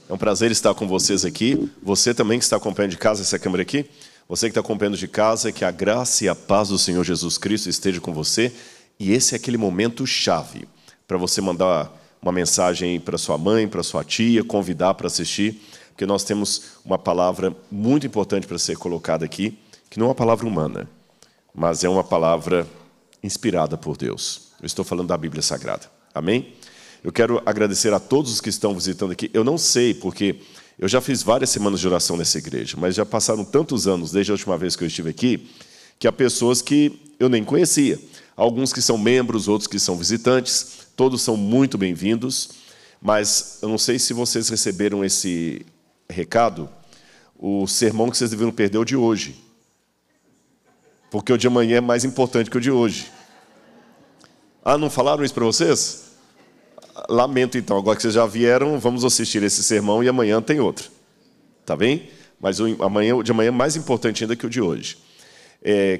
É um prazer estar com vocês aqui. Você também que está acompanhando de casa, essa câmera aqui. Você que está acompanhando de casa, que a graça e a paz do Senhor Jesus Cristo esteja com você. E esse é aquele momento chave para você mandar uma mensagem para sua mãe, para sua tia, convidar para assistir, porque nós temos uma palavra muito importante para ser colocada aqui, que não é uma palavra humana, mas é uma palavra inspirada por Deus. Eu estou falando da Bíblia Sagrada. Amém? Eu quero agradecer a todos os que estão visitando aqui. Eu não sei, porque eu já fiz várias semanas de oração nessa igreja, mas já passaram tantos anos, desde a última vez que eu estive aqui, que há pessoas que eu nem conhecia. Alguns que são membros, outros que são visitantes. Todos são muito bem-vindos. Mas eu não sei se vocês receberam esse recado. O sermão que vocês deveriam perder é o de hoje. Porque o de amanhã é mais importante que o de hoje. Ah, não falaram isso para vocês? Lamento, então. Agora que vocês já vieram, vamos assistir esse sermão e amanhã tem outro. Tá bem? Mas o de amanhã é mais importante ainda que o de hoje.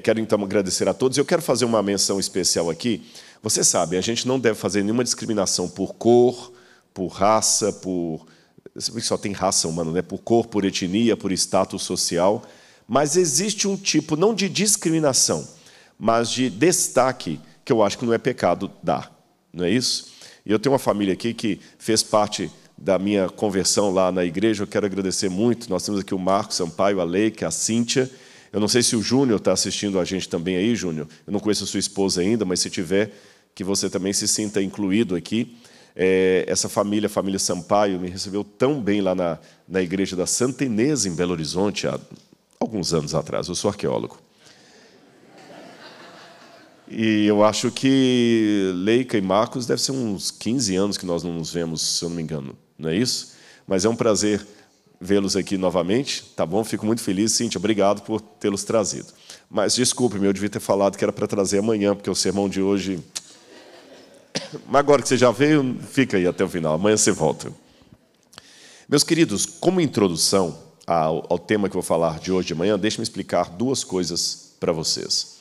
Quero, então, agradecer a todos. Eu quero fazer uma menção especial aqui. Você sabe, a gente não deve fazer nenhuma discriminação por cor, por raça, por... Só tem raça humana, né? Por cor, por etnia, por status social. Mas existe um tipo, não de discriminação, mas de destaque, que eu acho que não é pecado dar. Não é isso? E eu tenho uma família aqui que fez parte da minha conversão lá na igreja. Eu quero agradecer muito. Nós temos aqui o Marcos Sampaio, a Leica, a Cíntia. Eu não sei se o Júnior está assistindo a gente também aí, Júnior. Eu não conheço a sua esposa ainda, mas se tiver, que você também se sinta incluído aqui. Essa família, a família Sampaio, me recebeu tão bem lá na igreja da Santa Inês, em Belo Horizonte, há alguns anos atrás. Eu sou arqueólogo. E eu acho que Leica e Marcos deve ser uns 15 anos que nós não nos vemos, se eu não me engano. Não é isso? Mas é um prazer vê-los aqui novamente. Tá bom? Fico muito feliz, Cíntia. Obrigado por tê-los trazido. Mas desculpe-me, eu devia ter falado que era para trazer amanhã, porque o sermão de hoje... Mas agora que você já veio, fica aí até o final. Amanhã você volta. Meus queridos, como introdução ao tema que eu vou falar de hoje de manhã, deixe-me explicar duas coisas para vocês.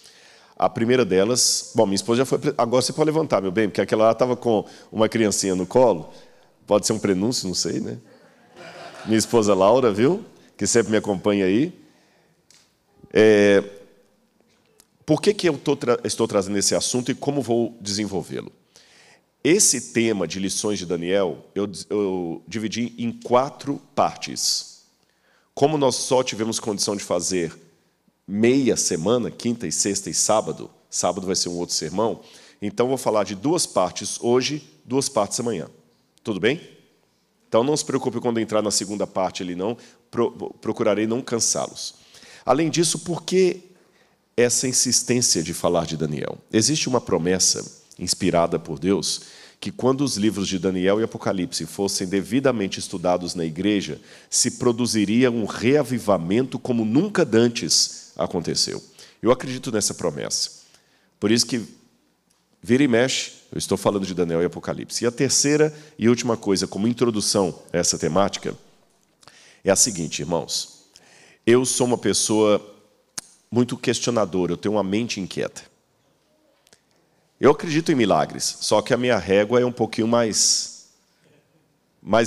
A primeira delas... Bom, minha esposa já foi... Agora você pode levantar, meu bem, porque aquela lá estava com uma criancinha no colo. Pode ser um prenúncio, não sei, né? Minha esposa Laura, viu? Que sempre me acompanha aí. Por que eu estou trazendo esse assunto e como vou desenvolvê-lo? Esse tema de lições de Daniel, eu dividi em 4 partes. Como nós só tivemos condição de fazer meia semana, quinta e sexta e sábado vai ser um outro sermão, então vou falar de 2 partes hoje, 2 partes amanhã. Tudo bem? Então não se preocupe quando entrar na segunda parte ali, não. Procurarei não cansá-los. Além disso, por que essa insistência de falar de Daniel? Existe uma promessa inspirada por Deus que quando os livros de Daniel e Apocalipse fossem devidamente estudados na igreja, se produziria um reavivamento como nunca antes aconteceu. Eu acredito nessa promessa. Por isso que vira e mexe, eu estou falando de Daniel e Apocalipse. E a terceira e última coisa, como introdução a essa temática, é a seguinte, irmãos. Eu sou uma pessoa muito questionadora, eu tenho uma mente inquieta. Eu acredito em milagres, só que a minha régua é um pouquinho mais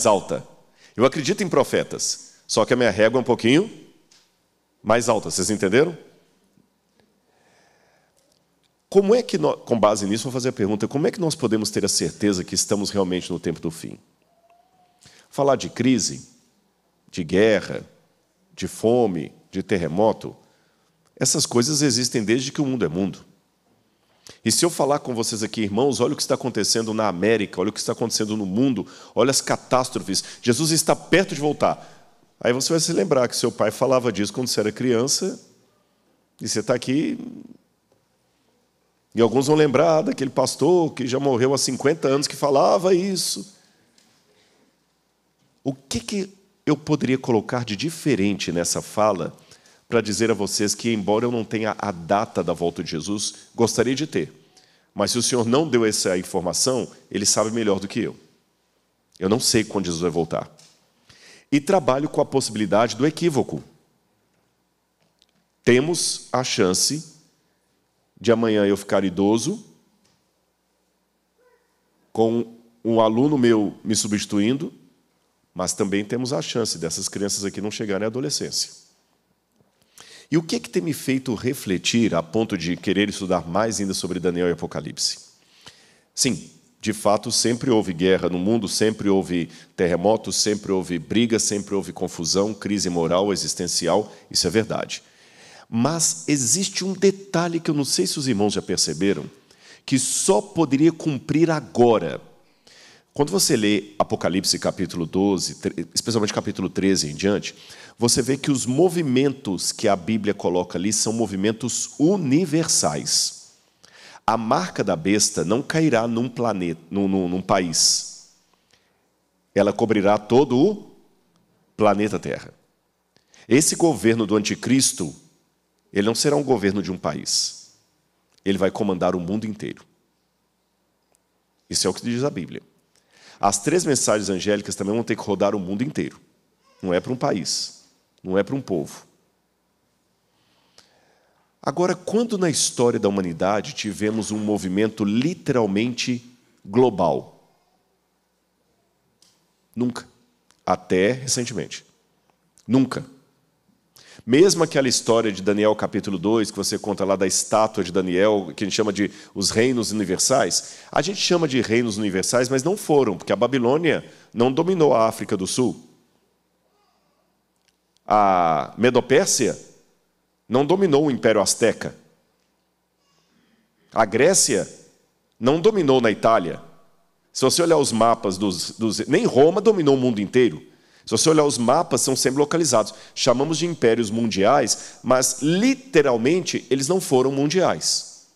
alta. Eu acredito em profetas, só que a minha régua é um pouquinho mais alta. Vocês entenderam? Como é que nós, com base nisso, vou fazer a pergunta, como é que nós podemos ter a certeza que estamos realmente no tempo do fim? Falar de crise, de guerra, de fome, de terremoto, essas coisas existem desde que o mundo é mundo. E se eu falar com vocês aqui, irmãos, olha o que está acontecendo na América, olha o que está acontecendo no mundo, olha as catástrofes, Jesus está perto de voltar. Aí você vai se lembrar que seu pai falava disso quando você era criança, e você está aqui, e alguns vão lembrar daquele pastor que já morreu há 50 anos que falava isso. O que eu poderia colocar de diferente nessa fala para dizer a vocês que, embora eu não tenha a data da volta de Jesus, gostaria de ter. Mas se o Senhor não deu essa informação, Ele sabe melhor do que eu. Eu não sei quando Jesus vai voltar. E trabalho com a possibilidade do equívoco. Temos a chance de amanhã eu ficar idoso, com um aluno meu me substituindo, mas também temos a chance dessas crianças aqui não chegarem à adolescência. E o que tem me feito refletir a ponto de querer estudar mais ainda sobre Daniel e Apocalipse? Sim, de fato, sempre houve guerra no mundo, sempre houve terremotos, sempre houve briga, sempre houve confusão, crise moral, existencial, isso é verdade. Mas existe um detalhe que eu não sei se os irmãos já perceberam, que só poderia cumprir agora. Quando você lê Apocalipse capítulo 12, especialmente capítulo 13 em diante, você vê que os movimentos que a Bíblia coloca ali são movimentos universais. A marca da besta não cairá num planeta, num país. Ela cobrirá todo o planeta Terra. Esse governo do anticristo, ele não será um governo de um país. Ele vai comandar o mundo inteiro. Isso é o que diz a Bíblia. As 3 mensagens angélicas também vão ter que rodar o mundo inteiro. Não é para um país, não é para um povo. Agora, quando na história da humanidade tivemos um movimento literalmente global? Nunca. Até recentemente. Nunca. Mesmo aquela história de Daniel capítulo 2, que você conta lá da estátua de Daniel, que a gente chama de os reinos universais, a gente chama de reinos universais, mas não foram, porque a Babilônia não dominou a África do Sul. A Medopérsia não dominou o Império Azteca. A Grécia não dominou na Itália. Se você olhar os mapas nem Roma dominou o mundo inteiro. Se você olhar os mapas, são sempre localizados. Chamamos de impérios mundiais, mas literalmente eles não foram mundiais.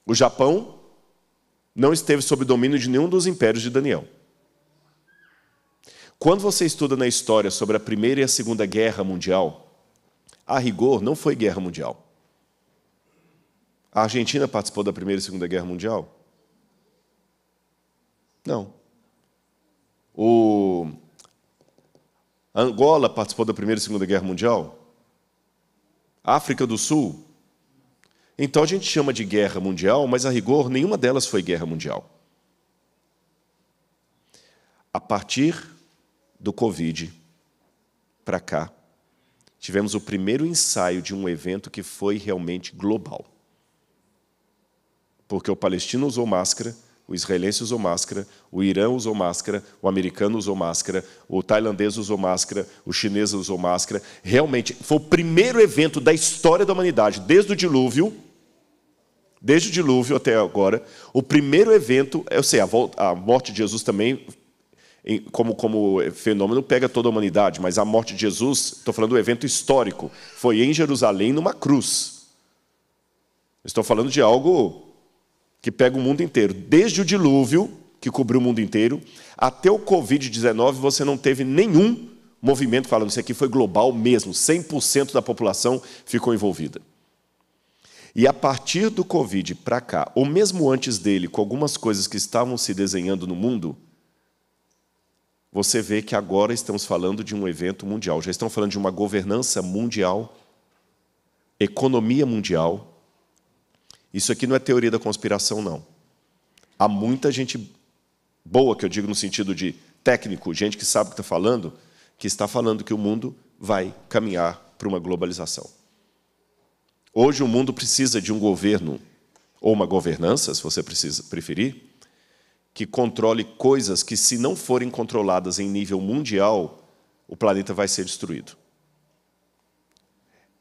O Japão não esteve sob domínio de nenhum dos impérios de Daniel. Quando você estuda na história sobre a Primeira e a Segunda Guerra Mundial, a rigor, não foi guerra mundial. A Argentina participou da Primeira e Segunda Guerra Mundial? Não. A Angola participou da Primeira e Segunda Guerra Mundial? A África do Sul? Então a gente chama de guerra mundial, mas a rigor, nenhuma delas foi guerra mundial. A partir do Covid para cá, tivemos o primeiro ensaio de um evento que foi realmente global. Porque o palestino usou máscara, o israelense usou máscara, o Irã usou máscara, o americano usou máscara, o tailandês usou máscara, o chinês usou máscara. Realmente, foi o primeiro evento da história da humanidade, desde o dilúvio até agora, o primeiro evento, eu sei, a morte de Jesus também, como fenômeno, pega toda a humanidade, mas a morte de Jesus, estou falando do evento histórico, foi em Jerusalém, numa cruz. Estou falando de algo que pega o mundo inteiro. Desde o dilúvio, que cobriu o mundo inteiro, até o Covid-19, você não teve nenhum movimento falando isso aqui foi global mesmo, 100% da população ficou envolvida. E a partir do Covid para cá, ou mesmo antes dele, com algumas coisas que estavam se desenhando no mundo, você vê que agora estamos falando de um evento mundial. Já estão falando de uma governança mundial, economia mundial. Isso aqui não é teoria da conspiração, não. Há muita gente boa, que eu digo no sentido de técnico, gente que sabe o que está falando que o mundo vai caminhar para uma globalização. Hoje o mundo precisa de um governo, ou uma governança, se você preferir, que controle coisas que, se não forem controladas em nível mundial, o planeta vai ser destruído.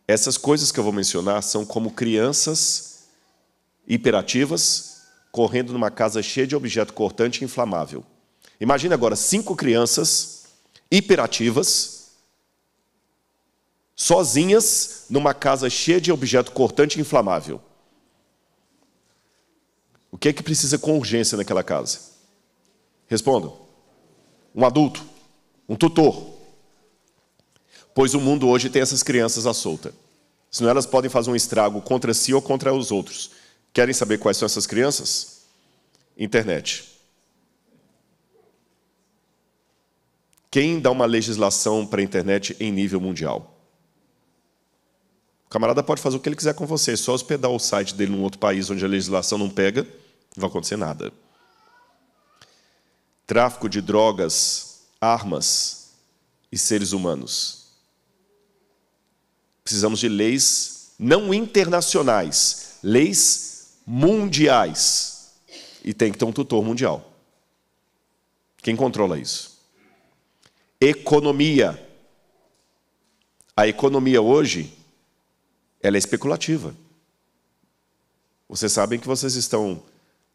Essas coisas que eu vou mencionar são como crianças hiperativas correndo numa casa cheia de objeto cortante e inflamável. Imagine agora 5 crianças hiperativas, sozinhas, numa casa cheia de objeto cortante e inflamável. O que é que precisa com urgência naquela casa? Respondam. Um adulto, um tutor. Pois o mundo hoje tem essas crianças à solta. Senão elas podem fazer um estrago contra si ou contra os outros. Querem saber quais são essas crianças? Internet. Quem dá uma legislação para a internet em nível mundial? O camarada pode fazer o que ele quiser com você, só hospedar o site dele num outro país onde a legislação não pega, não vai acontecer nada. Tráfico de drogas, armas, e seres humanos. Precisamos de leis não internacionais, leis mundiais. E tem que ter um tutor mundial. Quem controla isso? Economia. A economia hoje, ela é especulativa. Vocês sabem que vocês estão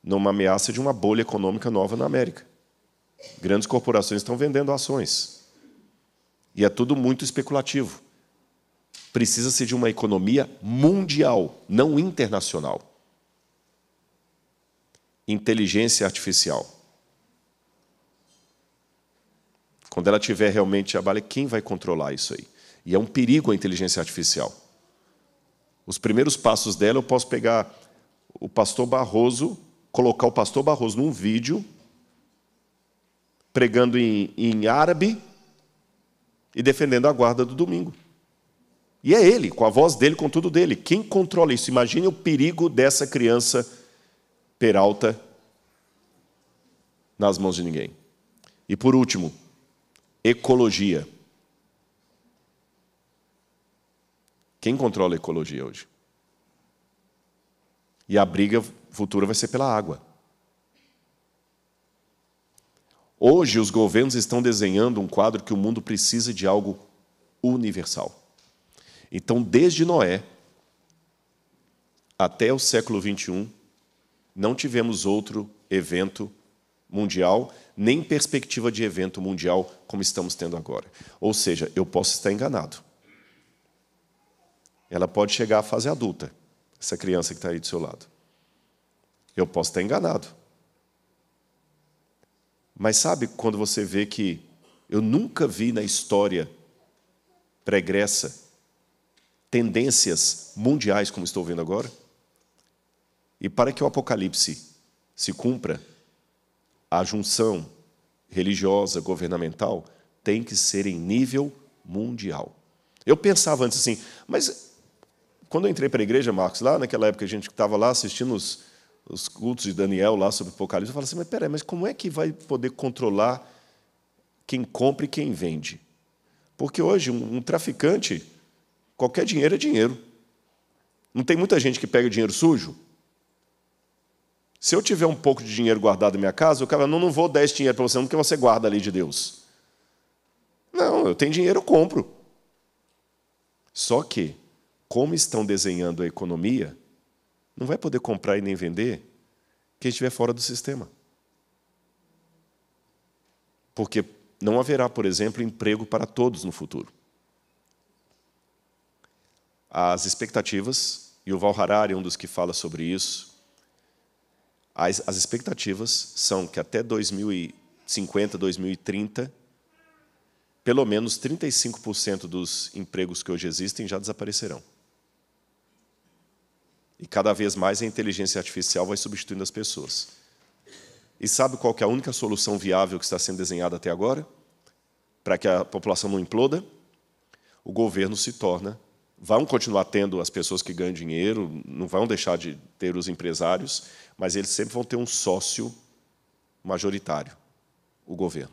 numa ameaça de uma bolha econômica nova na América. Grandes corporações estão vendendo ações. E é tudo muito especulativo. Precisa-se de uma economia mundial, não internacional. Inteligência artificial. Quando ela tiver realmente a quem vai controlar isso aí? E é um perigo a inteligência artificial. Os primeiros passos dela, eu posso pegar o pastor Barroso, colocar o pastor Barroso num vídeo, pregando em árabe e defendendo a guarda do domingo. E é ele, com a voz dele, com tudo dele. Quem controla isso? Imagine o perigo dessa criança Peralta nas mãos de ninguém. E por último, ecologia. Quem controla a ecologia hoje? E a briga futura vai ser pela água. Hoje, os governos estão desenhando um quadro que o mundo precisa de algo universal. Então, desde Noé até o século XXI, não tivemos outro evento mundial, nem perspectiva de evento mundial como estamos tendo agora. Ou seja, eu posso estar enganado. Ela pode chegar à fase adulta, essa criança que está aí do seu lado. Eu posso estar enganado. Mas sabe quando você vê que eu nunca vi na história pregressa tendências mundiais como estou vendo agora? E para que o Apocalipse se cumpra, a junção religiosa, governamental, tem que ser em nível mundial. Eu pensava antes assim, mas quando eu entrei para a igreja, Marcos, lá naquela época a gente estava lá assistindo os cultos de Daniel lá sobre o Apocalipse, eu falava assim, mas peraí, mas como é que vai poder controlar quem compra e quem vende? Porque hoje um traficante, qualquer dinheiro é dinheiro. Não tem muita gente que pega dinheiro sujo? Se eu tiver um pouco de dinheiro guardado na minha casa, o cara, não vou dar esse dinheiro para você, não, porque você guarda a lei de Deus. Não, eu tenho dinheiro, eu compro. Só que, como estão desenhando a economia, não vai poder comprar e nem vender quem estiver fora do sistema. Porque não haverá, por exemplo, emprego para todos no futuro. As expectativas, e o Val Harari é um dos que fala sobre isso, as expectativas são que até 2050, 2030, pelo menos 35% dos empregos que hoje existem já desaparecerão. E cada vez mais a inteligência artificial vai substituindo as pessoas. E sabe qual que é a única solução viável que está sendo desenhada até agora? Para que a população não imploda? O governo se torna... Vão continuar tendo as pessoas que ganham dinheiro, não vão deixar de ter os empresários, mas eles sempre vão ter um sócio majoritário, o governo.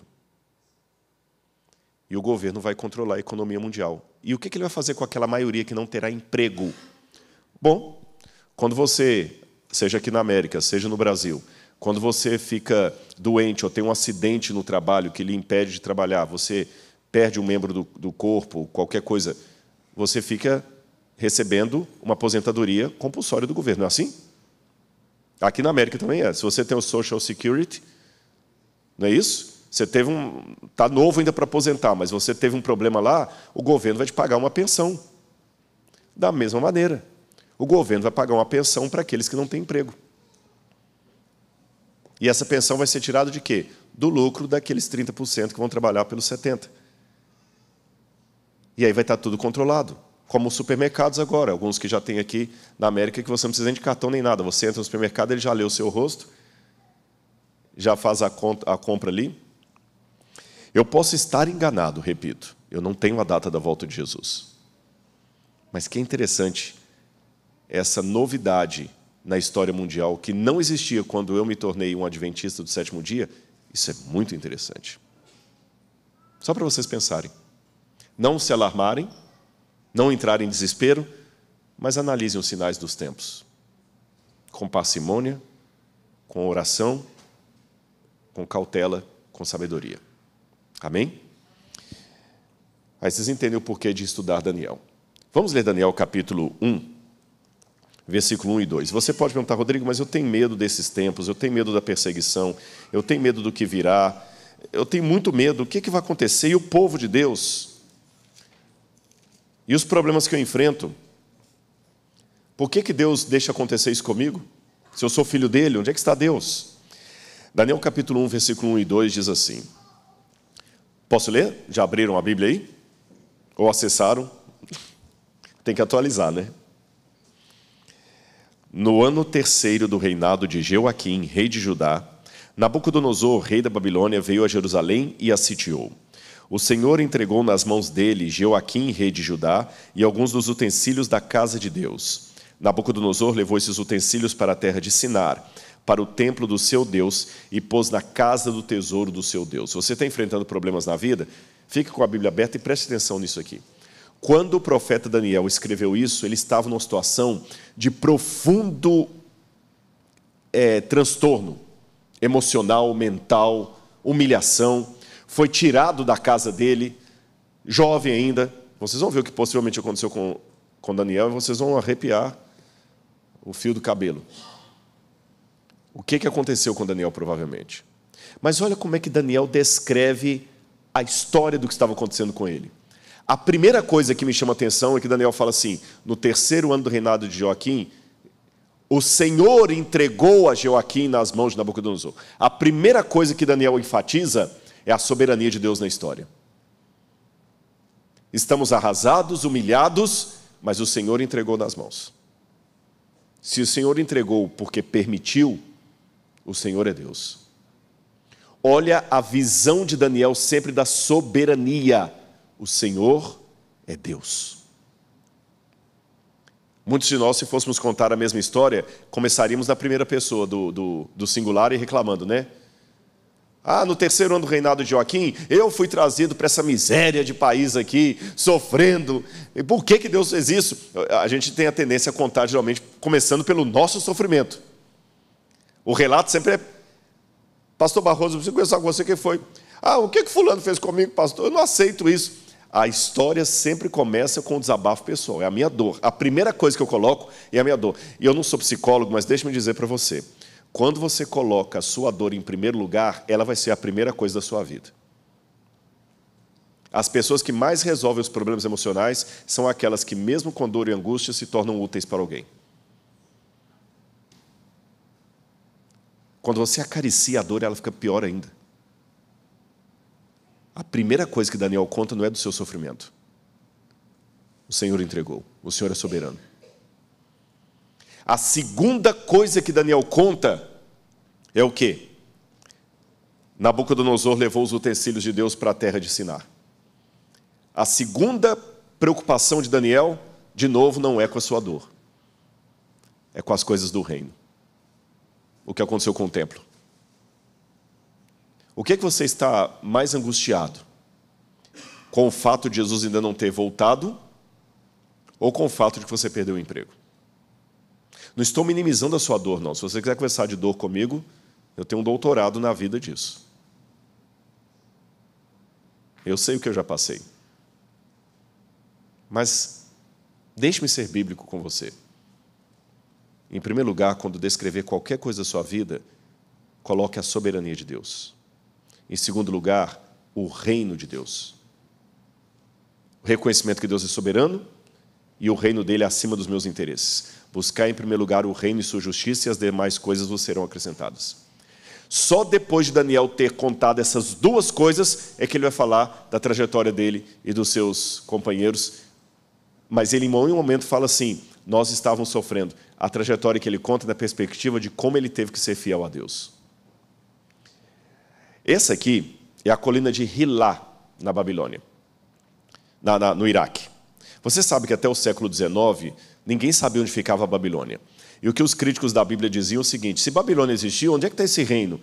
E o governo vai controlar a economia mundial. E o que ele vai fazer com aquela maioria que não terá emprego? Bom, quando você, seja aqui na América, seja no Brasil, quando você fica doente ou tem um acidente no trabalho que lhe impede de trabalhar, você perde um membro do corpo, qualquer coisa, você fica recebendo uma aposentadoria compulsória do governo. Não é assim? Aqui na América também é. Se você tem o Social Security, não é isso? Você teve está novo ainda para aposentar, mas você teve um problema lá, o governo vai te pagar uma pensão. Da mesma maneira, o governo vai pagar uma pensão para aqueles que não têm emprego. E essa pensão vai ser tirada de quê? Do lucro daqueles 30% que vão trabalhar pelos 70%. E aí vai estar tudo controlado. Como os supermercados agora, alguns que já tem aqui na América, que você não precisa nem de cartão nem nada. Você entra no supermercado, ele já lê o seu rosto, já faz a compra ali. Eu posso estar enganado, repito. Eu não tenho a data da volta de Jesus. Mas que interessante essa novidade na história mundial, que não existia quando eu me tornei um adventista do sétimo dia. Isso é muito interessante. Só para vocês pensarem. Não se alarmarem, não entrarem em desespero, mas analisem os sinais dos tempos. Com parcimônia, com oração, com cautela, com sabedoria. Amém? Aí vocês entendem o porquê de estudar Daniel. Vamos ler Daniel capítulo 1, versículo 1 e 2. Você pode perguntar, Rodrigo, mas eu tenho medo desses tempos, eu tenho medo da perseguição, eu tenho medo do que virá, eu tenho muito medo, o que vai acontecer? E o povo de Deus? E os problemas que eu enfrento? Por que Deus deixa acontecer isso comigo? Se eu sou filho dele, onde é que está Deus? Daniel capítulo 1, versículo 1 e 2 diz assim. Posso ler? Já abriram a Bíblia aí? Ou acessaram? Tem que atualizar, né? No ano 3º do reinado de Jeoaquim, rei de Judá, Nabucodonosor, rei da Babilônia, veio a Jerusalém e a sitiou. O Senhor entregou nas mãos dele Jeoaquim, rei de Judá, e alguns dos utensílios da casa de Deus. Nabucodonosor levou esses utensílios para a terra de Sinar, para o templo do seu Deus, e pôs na casa do tesouro do seu Deus. Se você está enfrentando problemas na vida, fique com a Bíblia aberta e preste atenção nisso aqui. Quando o profeta Daniel escreveu isso, ele estava numa situação de profundo transtorno emocional, mental, humilhação. Foi tirado da casa dele, jovem ainda. Vocês vão ver o que possivelmente aconteceu com Daniel e vocês vão arrepiar o fio do cabelo. O que aconteceu com Daniel, provavelmente? Mas olha como é que Daniel descreve a história do que estava acontecendo com ele. A primeira coisa que me chama a atenção é que Daniel fala assim, no 3º ano do reinado de Jeoaquim, o Senhor entregou a Jeoaquim nas mãos de Nabucodonosor. A primeira coisa que Daniel enfatiza é a soberania de Deus na história. Estamos arrasados, humilhados, mas o Senhor entregou nas mãos. Se o Senhor entregou porque permitiu, o Senhor é Deus. Olha a visão de Daniel sempre da soberania. O Senhor é Deus. Muitos de nós, se fôssemos contar a mesma história, começaríamos na primeira pessoa do singular e reclamando, né? No 3º ano do reinado de Joaquim, eu fui trazido para essa miséria de país aqui, sofrendo. E por que Deus fez isso? A gente tem a tendência a contar, geralmente, começando pelo nosso sofrimento. O relato sempre é, pastor Barroso, eu preciso conversar com você, quem foi? O que fulano fez comigo, pastor? Eu não aceito isso. A história sempre começa com um desabafo pessoal, é a minha dor. A primeira coisa que eu coloco é a minha dor. E eu não sou psicólogo, mas deixe-me dizer para você, quando você coloca a sua dor em primeiro lugar, ela vai ser a primeira coisa da sua vida. As pessoas que mais resolvem os problemas emocionais são aquelas que, mesmo com dor e angústia, se tornam úteis para alguém. Quando você acaricia a dor, ela fica pior ainda. A primeira coisa que Daniel conta não é do seu sofrimento. O Senhor entregou. O Senhor é soberano. A segunda coisa que Daniel conta é o quê? Nabucodonosor levou os utensílios de Deus para a terra de Sinar. A segunda preocupação de Daniel, de novo, não é com a sua dor. É com as coisas do reino. O que aconteceu com o templo. O que você está mais angustiado? Com o fato de Jesus ainda não ter voltado? Ou com o fato de que você perdeu o emprego? Não estou minimizando a sua dor, não. Se você quiser conversar de dor comigo, eu tenho um doutorado na vida disso. Eu sei o que eu já passei. Mas deixe-me ser bíblico com você. Em primeiro lugar, quando descrever qualquer coisa da sua vida, coloque a soberania de Deus. Em segundo lugar, o reino de Deus. O reconhecimento que Deus é soberano e o reino dele é acima dos meus interesses. Buscar em primeiro lugar o reino e sua justiça e as demais coisas vos serão acrescentadas. Só depois de Daniel ter contado essas duas coisas é que ele vai falar da trajetória dele e dos seus companheiros. Mas ele em um momento fala assim, nós estávamos sofrendo. A trajetória que ele conta na perspectiva de como ele teve que ser fiel a Deus. Essa aqui é a colina de Hilá, na Babilônia, no Iraque. Você sabe que até o século XIX, ninguém sabia onde ficava a Babilônia. E o que os críticos da Bíblia diziam é o seguinte, se Babilônia existia, onde é que está esse reino?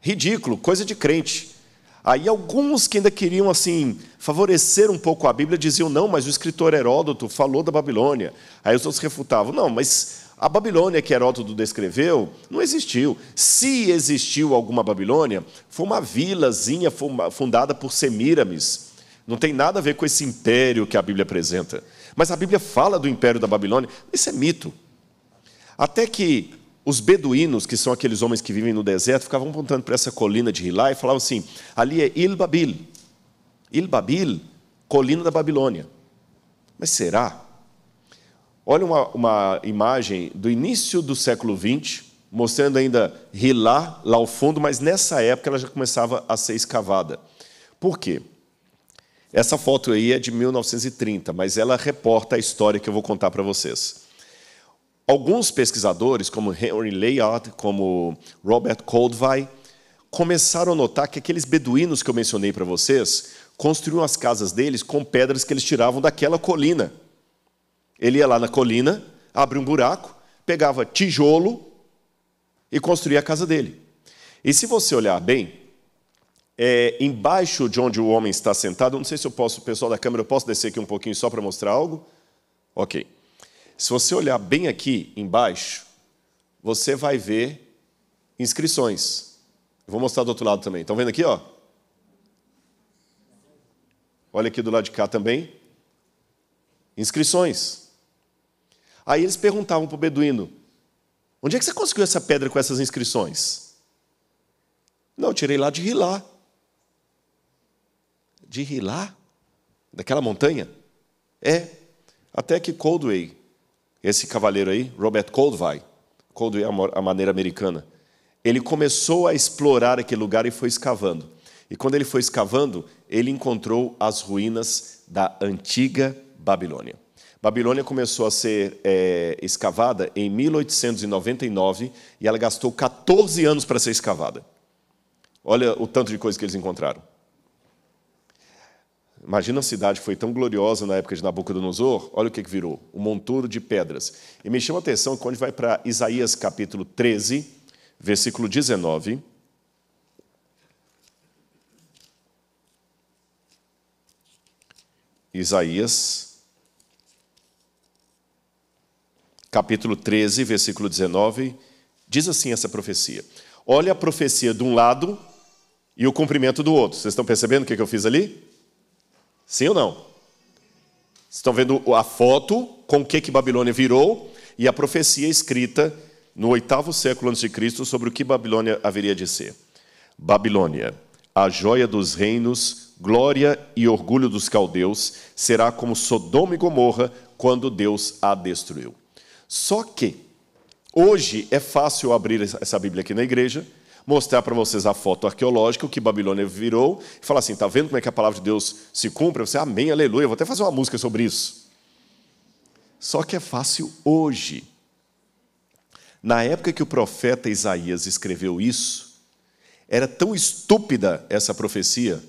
Ridículo, coisa de crente. Aí alguns que ainda queriam assim favorecer um pouco a Bíblia diziam, não, mas o escritor Heródoto falou da Babilônia. Aí os outros refutavam, não, mas a Babilônia que Heródoto descreveu não existiu. Se existiu alguma Babilônia, foi uma vilazinha fundada por Semíramis. Não tem nada a ver com esse império que a Bíblia apresenta. Mas a Bíblia fala do império da Babilônia. Isso é mito. Até que os beduínos, que são aqueles homens que vivem no deserto, ficavam apontando para essa colina de Hilá e falavam assim, ali é Il-Babil. Il-Babil, colina da Babilônia. Mas será? Olha uma imagem do início do século XX, mostrando ainda Hilá lá ao fundo, mas nessa época ela já começava a ser escavada. Por quê? Essa foto aí é de 1930, mas ela reporta a história que eu vou contar para vocês. Alguns pesquisadores, como Henry Layard, como Robert Goldwyn, começaram a notar que aqueles beduínos que eu mencionei para vocês construíam as casas deles com pedras que eles tiravam daquela colina. Ele ia lá na colina, abria um buraco, pegava tijolo e construía a casa dele. E se você olhar bem, embaixo de onde o homem está sentado, não sei se eu posso, pessoal da câmera, eu posso descer aqui um pouquinho só para mostrar algo? Ok. Se você olhar bem aqui embaixo, você vai ver inscrições. Eu vou mostrar do outro lado também. Estão vendo aqui, ó? Olha aqui do lado de cá também. Inscrições. Aí eles perguntavam para o beduíno, onde é que você conseguiu essa pedra com essas inscrições? Não, eu tirei lá de Hilá. De Hilá? Daquela montanha? É. Até que Goldwyn, esse cavaleiro aí, Robert Goldwyn é a maneira americana, ele começou a explorar aquele lugar e foi escavando. E quando ele foi escavando, ele encontrou as ruínas da antiga Babilônia. Babilônia começou a ser escavada em 1899 e ela gastou 14 anos para ser escavada. Olha o tanto de coisa que eles encontraram. Imagina a cidade que foi tão gloriosa na época de Nabucodonosor, olha o que virou, um monturo de pedras. E me chama a atenção que quando vai para Isaías capítulo 13, versículo 19, Isaías, capítulo 13, versículo 19, diz assim essa profecia. Olha a profecia de um lado e o cumprimento do outro. Vocês estão percebendo o que eu fiz ali? Sim ou não? Vocês estão vendo a foto com o que Babilônia virou e a profecia escrita no 8º século a.C. sobre o que Babilônia haveria de ser. Babilônia, a joia dos reinos, glória e orgulho dos caldeus, será como Sodoma e Gomorra quando Deus a destruiu. Só que hoje é fácil abrir essa Bíblia aqui na igreja, mostrar para vocês a foto arqueológica, o que Babilônia virou, e falar assim, está vendo como é que a palavra de Deus se cumpre? Você, amém, aleluia, eu vou até fazer uma música sobre isso. Só que é fácil hoje. Na época que o profeta Isaías escreveu isso, era tão estúpida essa profecia,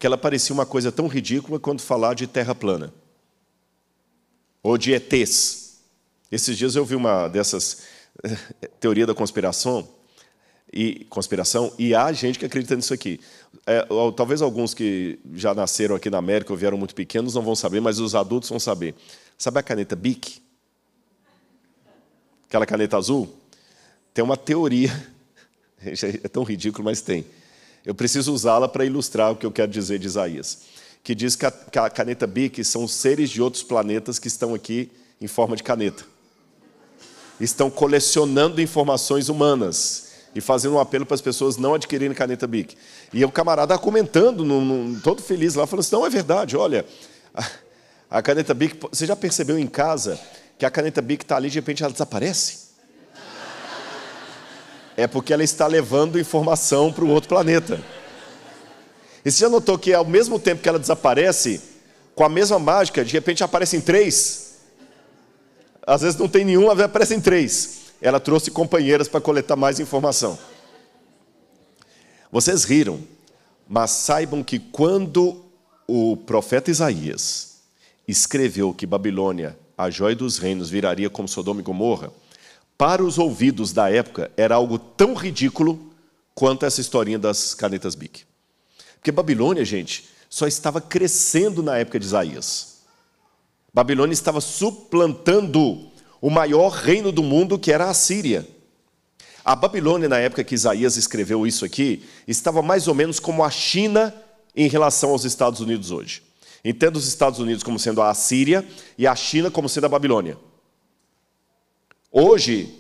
que ela parecia uma coisa tão ridícula quanto falar de terra plana, ou de ETs. Esses dias eu vi uma dessas teoria da conspiração, e há gente que acredita nisso aqui. Talvez alguns que já nasceram aqui na América ou vieram muito pequenos não vão saber, mas os adultos vão saber. Sabe a caneta Bic? Aquela caneta azul? Tem uma teoria, é tão ridículo, mas tem. Eu preciso usá-la para ilustrar o que eu quero dizer de Isaías, que diz que a caneta Bic são seres de outros planetas que estão aqui em forma de caneta. Estão colecionando informações humanas e fazendo um apelo para as pessoas não adquirirem caneta Bic. E o camarada comentando, todo feliz lá, falando assim, não, é verdade, olha, a caneta Bic, você já percebeu em casa que a caneta Bic está ali e de repente ela desaparece? É porque ela está levando informação para o outro planeta. E você já notou que ao mesmo tempo que ela desaparece, com a mesma mágica, de repente aparecem 3? Às vezes não tem nenhum, às vezes aparecem 3. Ela trouxe companheiras para coletar mais informação. Vocês riram, mas saibam que quando o profeta Isaías escreveu que Babilônia, a joia dos reinos, viraria como Sodoma e Gomorra, para os ouvidos da época era algo tão ridículo quanto essa historinha das canetas Bic. Porque Babilônia, gente, só estava crescendo na época de Isaías. Babilônia estava suplantando o maior reino do mundo, que era a Assíria. A Babilônia, na época que Isaías escreveu isso aqui, estava mais ou menos como a China em relação aos Estados Unidos hoje. Entenda os Estados Unidos como sendo a Assíria e a China como sendo a Babilônia. Hoje,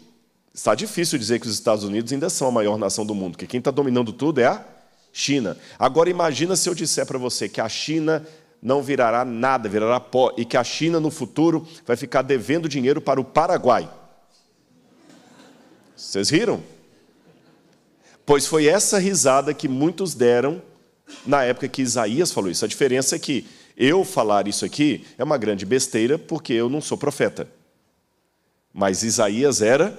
está difícil dizer que os Estados Unidos ainda são a maior nação do mundo, porque quem está dominando tudo é a China. Agora imagina se eu disser para você que a China não virará nada, virará pó, e que a China no futuro vai ficar devendo dinheiro para o Paraguai. Vocês riram? Pois foi essa risada que muitos deram na época que Isaías falou isso. A diferença é que eu falar isso aqui é uma grande besteira, porque eu não sou profeta. Mas Isaías era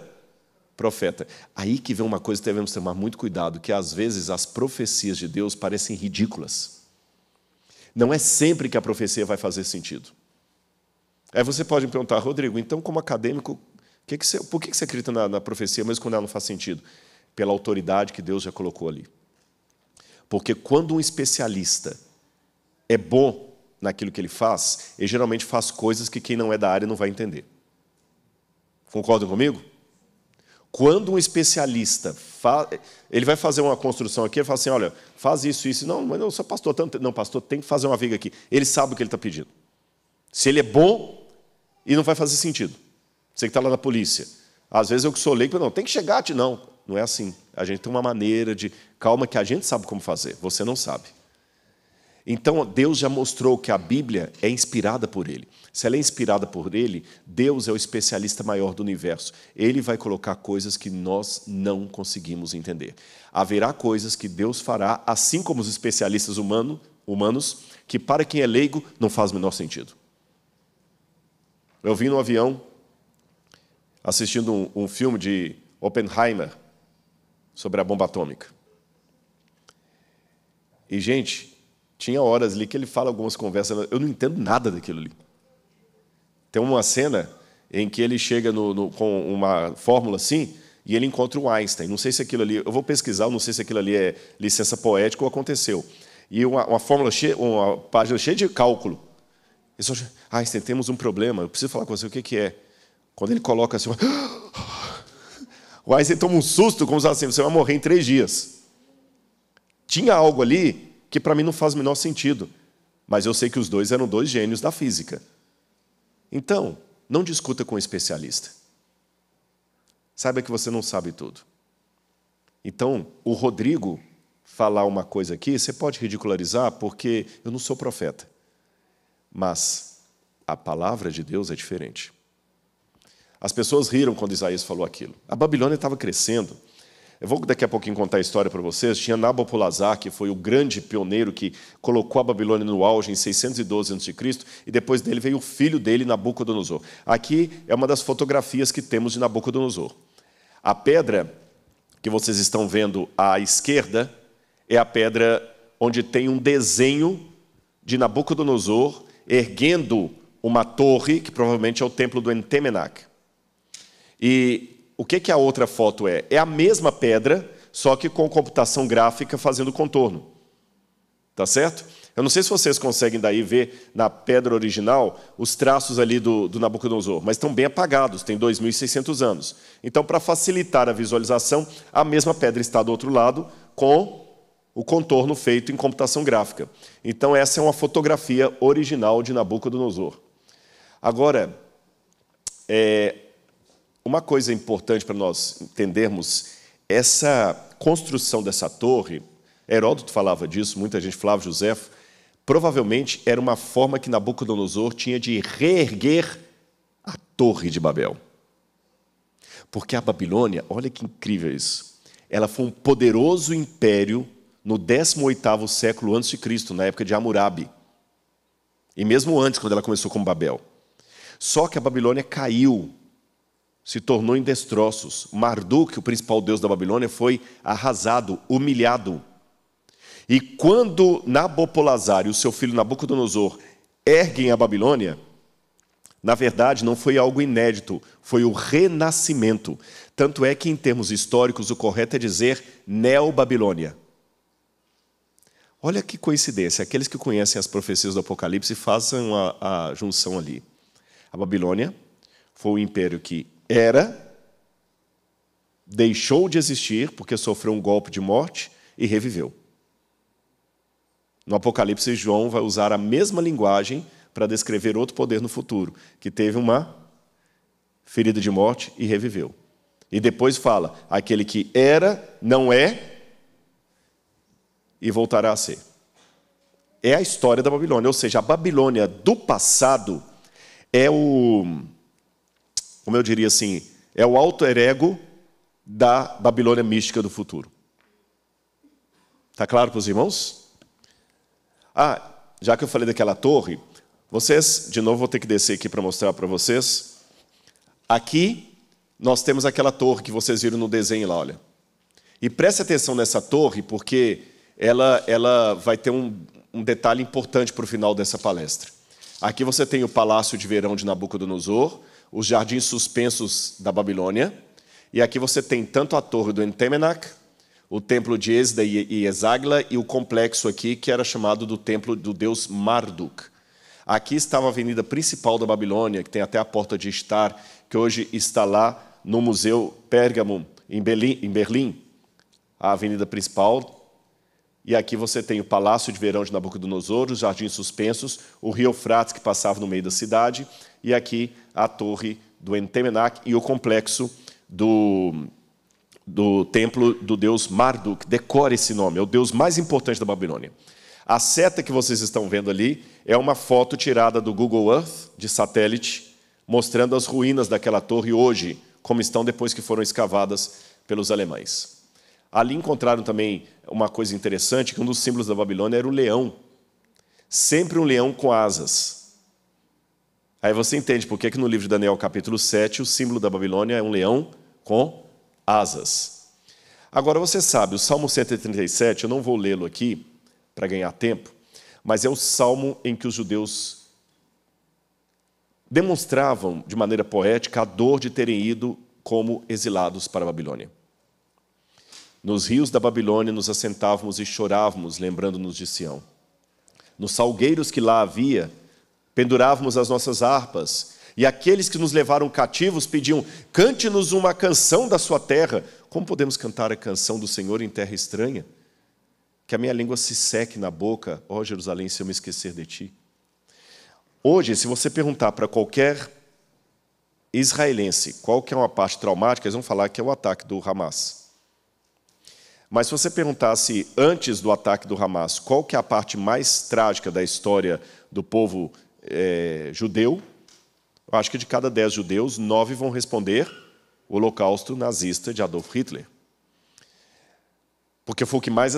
profeta. Aí que vem uma coisa que devemos tomar muito cuidado, que às vezes as profecias de Deus parecem ridículas. Não é sempre que a profecia vai fazer sentido. Aí você pode me perguntar, Rodrigo, então como acadêmico, por que você acredita na profecia, mesmo quando ela não faz sentido? Pela autoridade que Deus já colocou ali. Porque quando um especialista é bom naquilo que ele faz, ele geralmente faz coisas que quem não é da área não vai entender. Concordam comigo? Quando um especialista ele vai fazer uma construção aqui, ele fala assim, olha, faz isso, isso. Não, mas eu sou pastor. Não, pastor, tem que fazer uma viga aqui. Ele sabe o que ele está pedindo. Se ele é bom, e não vai fazer sentido. Você que está lá na polícia. Às vezes eu que sou leigo, não, tem que chegar. Não é assim. A gente tem uma maneira de... Calma que a gente sabe como fazer, você não sabe. Então, Deus já mostrou que a Bíblia é inspirada por Ele. Se ela é inspirada por Ele, Deus é o especialista maior do universo. Ele vai colocar coisas que nós não conseguimos entender. Haverá coisas que Deus fará, assim como os especialistas humanos, que para quem é leigo não faz o menor sentido. Eu vim no avião assistindo um filme de Oppenheimer sobre a bomba atômica. E, gente... Tinha horas ali que ele fala algumas conversas, eu não entendo nada daquilo ali. Tem uma cena em que ele chega com uma fórmula assim, e ele encontra o Einstein. Não sei se aquilo ali, eu vou pesquisar, não sei se aquilo ali é licença poética ou aconteceu. E uma fórmula uma página cheia de cálculo. Ele só, Einstein, temos um problema, eu preciso falar com você, o que é? Quando ele coloca assim, o Einstein toma um susto, como assim, você vai morrer em 3 dias. Tinha algo ali que para mim não faz o menor sentido. Mas eu sei que os dois eram 2 gênios da física. Então, não discuta com um especialista. Saiba que você não sabe tudo. Então, o Rodrigo falar uma coisa aqui, você pode ridicularizar, porque eu não sou profeta. Mas a palavra de Deus é diferente. As pessoas riram quando Isaías falou aquilo. A Babilônia estava crescendo. Eu vou daqui a pouquinho contar a história para vocês. Tinha Nabopolassar, que foi o grande pioneiro que colocou a Babilônia no auge em 612 a.C., e depois dele veio o filho dele, Nabucodonosor. Aqui é uma das fotografias que temos de Nabucodonosor. A pedra que vocês estão vendo à esquerda é a pedra onde tem um desenho de Nabucodonosor erguendo uma torre, que provavelmente é o templo do Entemenac. E o que a outra foto é? É a mesma pedra, só que com computação gráfica fazendo contorno. Tá certo? Eu não sei se vocês conseguem daí ver na pedra original os traços ali do Nabucodonosor, mas estão bem apagados, tem 2.600 anos. Então, para facilitar a visualização, a mesma pedra está do outro lado com o contorno feito em computação gráfica. Então, essa é uma fotografia original de Nabucodonosor. Agora, uma coisa importante para nós entendermos, essa construção dessa torre, Heródoto falava disso, muita gente, Flávio Joséfo, provavelmente era uma forma que Nabucodonosor tinha de reerguer a Torre de Babel. Porque a Babilônia, olha que incrível isso, ela foi um poderoso império no 18º século a.C., na época de Hammurabi. E mesmo antes, quando ela começou como Babel. Só que a Babilônia caiu, se tornou em destroços. Marduk, o principal deus da Babilônia, foi arrasado, humilhado. E quando Nabopolassar e o seu filho Nabucodonosor erguem a Babilônia, na verdade não foi algo inédito, foi o renascimento. Tanto é que, em termos históricos, o correto é dizer Neo-Babilônia. Olha que coincidência, aqueles que conhecem as profecias do Apocalipse façam a junção ali. A Babilônia foi o império que era, deixou de existir porque sofreu um golpe de morte e reviveu. No Apocalipse, João vai usar a mesma linguagem para descrever outro poder no futuro, que teve uma ferida de morte e reviveu. E depois fala, aquele que era, não é e voltará a ser. É a história da Babilônia, ou seja, a Babilônia do passado é o, como eu diria assim, é o alter ego da Babilônia mística do futuro. Está claro para os irmãos? Já que eu falei daquela torre, vocês, de novo vou ter que descer aqui para mostrar para vocês. Aqui nós temos aquela torre que vocês viram no desenho lá, olha. E preste atenção nessa torre, porque ela vai ter um detalhe importante para o final dessa palestra. Aqui você tem o Palácio de Verão de Nabucodonosor, os Jardins Suspensos da Babilônia, e aqui você tem tanto a Torre do Entemenac, o Templo de Esda e Esagla, e o complexo aqui que era chamado do Templo do Deus Marduk. Aqui estava a avenida principal da Babilônia, que tem até a Porta de Estar, que hoje está lá no Museu Pérgamo, em Berlim, a avenida principal. E aqui você tem o Palácio de Verão de Nabucodonosor, os Jardins Suspensos, o rio Eufrates que passava no meio da cidade, e aqui a Torre do Entemenac e o complexo do Templo do Deus Marduk. Decore esse nome, é o deus mais importante da Babilônia. A seta que vocês estão vendo ali é uma foto tirada do Google Earth, de satélite, mostrando as ruínas daquela torre hoje, como estão depois que foram escavadas pelos alemães. Ali encontraram também uma coisa interessante, que um dos símbolos da Babilônia era o leão. Sempre um leão com asas. Aí você entende por que no livro de Daniel, capítulo 7, o símbolo da Babilônia é um leão com asas. Agora, você sabe, o Salmo 137, eu não vou lê-lo aqui, para ganhar tempo, mas é o salmo em que os judeus demonstravam, de maneira poética, a dor de terem ido como exilados para a Babilônia. Nos rios da Babilônia nos assentávamos e chorávamos, lembrando-nos de Sião. Nos salgueiros que lá havia, pendurávamos as nossas harpas, e aqueles que nos levaram cativos pediam, cante-nos uma canção da sua terra. Como podemos cantar a canção do Senhor em terra estranha? Que a minha língua se seque na boca, ó Jerusalém, se eu me esquecer de ti. Hoje, se você perguntar para qualquer israelense qual que é uma parte traumática, eles vão falar que é o ataque do Hamas. Mas se você perguntasse antes do ataque do Hamas, qual que é a parte mais trágica da história do povo judeu, eu acho que de cada 10 judeus, 9 vão responder o Holocausto nazista de Adolf Hitler. Porque foi o que mais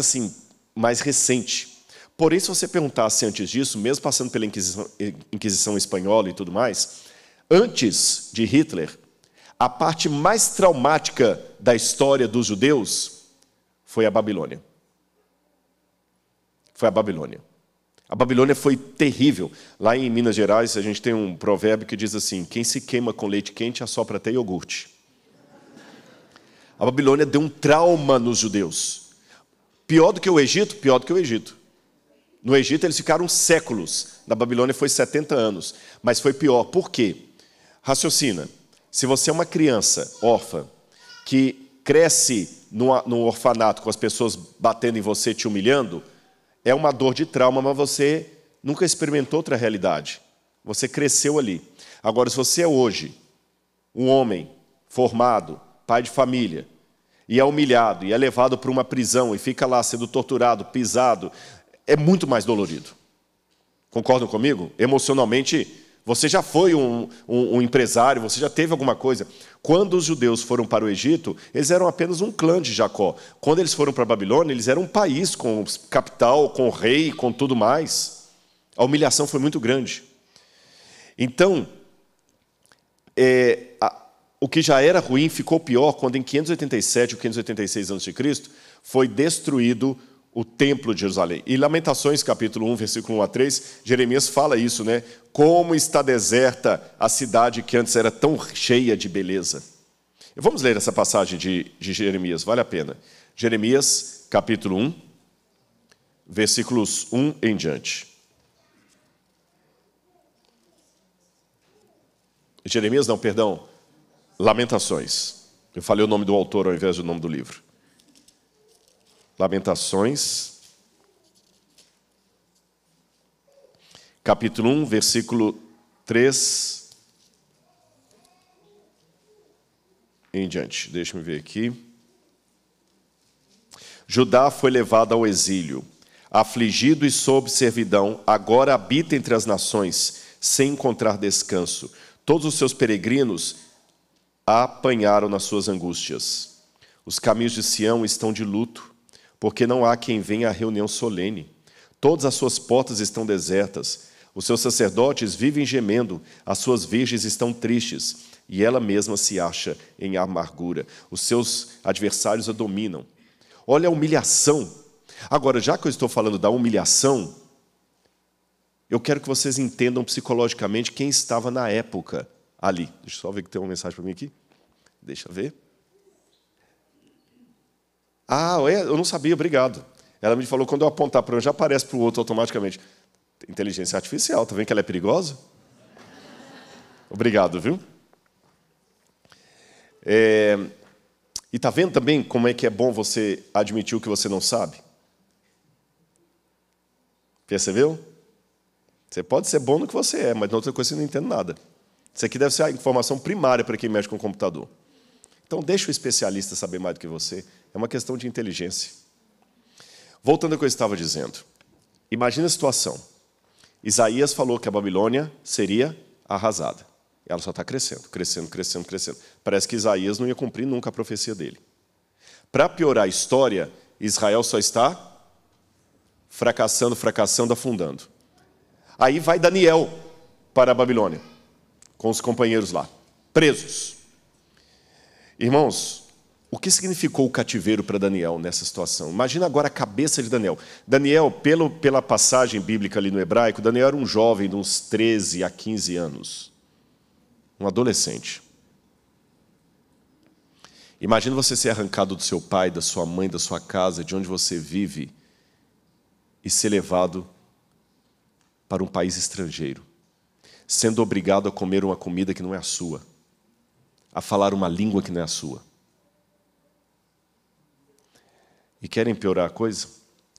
recente. Porém, se você perguntasse antes disso, mesmo passando pela Inquisição espanhola e tudo mais, antes de Hitler, a parte mais traumática da história dos judeus foi a Babilônia. Foi a Babilônia. A Babilônia foi terrível. Lá em Minas Gerais, a gente tem um provérbio que diz assim, quem se queima com leite quente assopra até iogurte. A Babilônia deu um trauma nos judeus. Pior do que o Egito? Pior do que o Egito. No Egito eles ficaram séculos. Na Babilônia foi 70 anos. Mas foi pior. Por quê? Raciocina. Se você é uma criança órfã que cresce num orfanato com as pessoas batendo em você, te humilhando, é uma dor de trauma, mas você nunca experimentou outra realidade. Você cresceu ali. Agora, se você é hoje um homem formado, pai de família, e é humilhado, e é levado para uma prisão, e fica lá sendo torturado, pisado, é muito mais dolorido. Concordam comigo? Emocionalmente, você já foi um empresário, você já teve alguma coisa. Quando os judeus foram para o Egito, eles eram apenas um clã de Jacó. Quando eles foram para a Babilônia, eles eram um país com capital, com rei, com tudo mais. A humilhação foi muito grande. Então, o que já era ruim ficou pior quando em 587 ou 586 a.C. foi destruído o templo de Jerusalém. E Lamentações, capítulo 1, versículo 1 a 3, Jeremias fala isso, né? Como está deserta a cidade que antes era tão cheia de beleza. Vamos ler essa passagem de Jeremias, vale a pena. Jeremias, capítulo 1, versículos 1 em diante. Jeremias, não, perdão. Lamentações. Eu falei o nome do autor ao invés do nome do livro. Lamentações, capítulo 1, versículo 3 em diante. Deixa-me ver aqui. Judá foi levado ao exílio, afligido e sob servidão, agora habita entre as nações, sem encontrar descanso. Todos os seus peregrinos a apanharam nas suas angústias. Os caminhos de Sião estão de luto, porque não há quem venha à reunião solene. Todas as suas portas estão desertas. Os seus sacerdotes vivem gemendo, as suas virgens estão tristes, e ela mesma se acha em amargura. Os seus adversários a dominam. Olha a humilhação. Agora, já que eu estou falando da humilhação, eu quero que vocês entendam psicologicamente quem estava na época ali. Deixa eu só ver que tem uma mensagem para mim aqui. Deixa eu ver. Ah, eu não sabia, obrigado. Ela me falou, quando eu apontar para um, já aparece para o outro automaticamente. Inteligência artificial, tá vendo que ela é perigosa? Obrigado, viu? E tá vendo também como é que é bom você admitir o que você não sabe? Percebeu? Você pode ser bom no que você é, mas na outra coisa você não entende nada. Isso aqui deve ser a informação primária para quem mexe com o computador. Então, deixa o especialista saber mais do que você. É uma questão de inteligência. Voltando ao que eu estava dizendo. Imagina a situação. Isaías falou que a Babilônia seria arrasada. Ela só está crescendo, crescendo, crescendo, crescendo. Parece que Isaías não ia cumprir nunca a profecia dele. Para piorar a história, Israel só está fracassando, fracassando, afundando. Aí vai Daniel para a Babilônia, com os companheiros lá, presos. Irmãos, o que significou o cativeiro para Daniel nessa situação? Imagina agora a cabeça de Daniel. Daniel, pela passagem bíblica ali no hebraico, Daniel era um jovem de uns 13 a 15 anos. Um adolescente. Imagina você ser arrancado do seu pai, da sua mãe, da sua casa, de onde você vive, e ser levado para um país estrangeiro, sendo obrigado a comer uma comida que não é a sua, a falar uma língua que não é a sua. E querem piorar a coisa?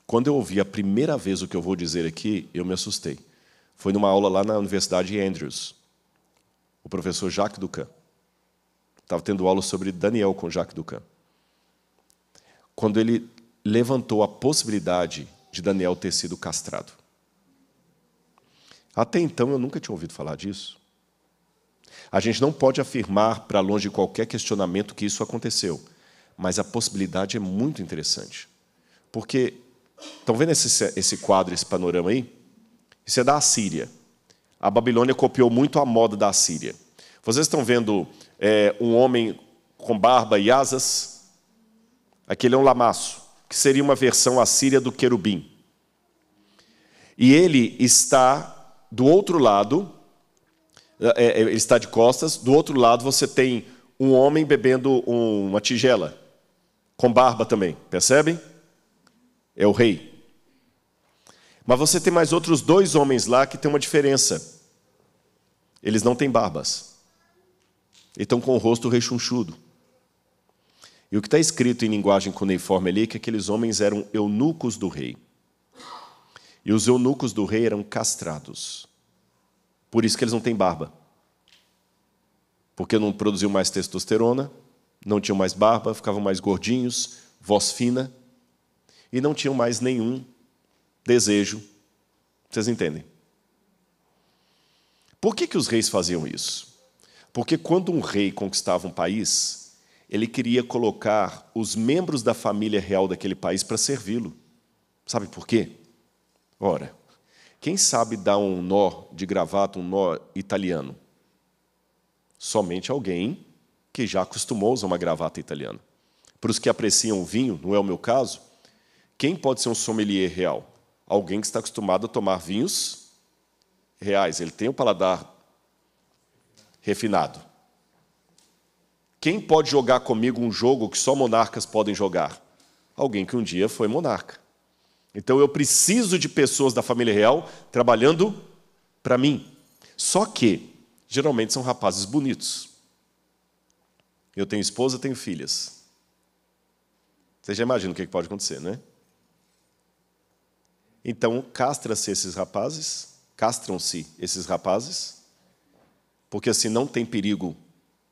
Quando eu ouvi a primeira vez o que eu vou dizer aqui, eu me assustei. Foi numa aula lá na Universidade Andrews. O professor Jacques Ducan. Estava tendo aula sobre Daniel com Jacques Ducan. Quando ele levantou a possibilidade de Daniel ter sido castrado. Até então eu nunca tinha ouvido falar disso. A gente não pode afirmar, para longe de qualquer questionamento, que isso aconteceu. Mas a possibilidade é muito interessante. Porque, estão vendo esse quadro, esse panorama aí? Isso é da Assíria. A Babilônia copiou muito a moda da Assíria. Vocês estão vendo um homem com barba e asas? Aquele é um lamaço, que seria uma versão assíria do querubim. E ele está do outro lado, ele está de costas, do outro lado você tem um homem bebendo uma tigela, com barba também, percebem? É o rei. Mas você tem mais outros dois homens lá que tem uma diferença. Eles não têm barbas. Eles estão com o rosto rechonchudo. E o que está escrito em linguagem cuneiforme ali é que aqueles homens eram eunucos do rei. E os eunucos do rei eram castrados. Por isso que eles não têm barba. Porque não produziam mais testosterona, não tinham mais barba, ficavam mais gordinhos, voz fina, e não tinham mais nenhum desejo. Vocês entendem? Por que os reis faziam isso? Porque quando um rei conquistava um país, ele queria colocar os membros da família real daquele país para servi-lo. Sabe por quê? Ora, quem sabe dar um nó de gravata, um nó italiano? Somente alguém que já acostumou a usar uma gravata italiana. Para os que apreciam o vinho, não é o meu caso, quem pode ser um sommelier real? Alguém que está acostumado a tomar vinhos reais. Ele tem o paladar refinado. Quem pode jogar comigo um jogo que só monarcas podem jogar? Alguém que um dia foi monarca. Então eu preciso de pessoas da família real trabalhando para mim. Só que, geralmente, são rapazes bonitos. Eu tenho esposa, tenho filhas. Você já imagina o que pode acontecer, né? Então, castram-se esses rapazes, porque assim não tem perigo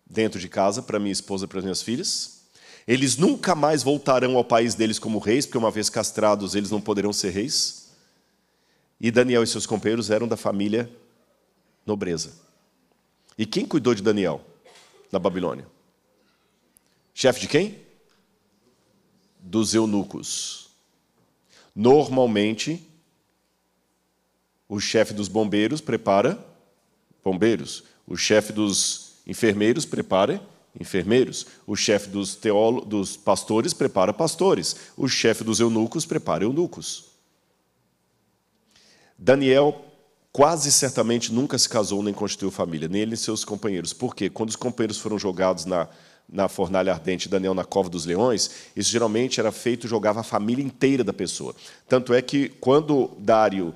dentro de casa para minha esposa e para as minhas filhas. Eles nunca mais voltarão ao país deles como reis, porque uma vez castrados, eles não poderão ser reis. E Daniel e seus companheiros eram da família nobreza. E quem cuidou de Daniel na Babilônia? Chefe de quem? Dos eunucos. Normalmente, o chefe dos bombeiros prepara bombeiros. O chefe dos enfermeiros prepara enfermeiros. O chefe dos pastores prepara pastores. O chefe dos eunucos prepara eunucos. Daniel quase certamente nunca se casou nem constituiu família, nem ele nem seus companheiros. Por quê? Quando os companheiros foram jogados na fornalha ardente, Daniel na cova dos leões, isso geralmente era feito, jogava a família inteira da pessoa. Tanto é que quando Dário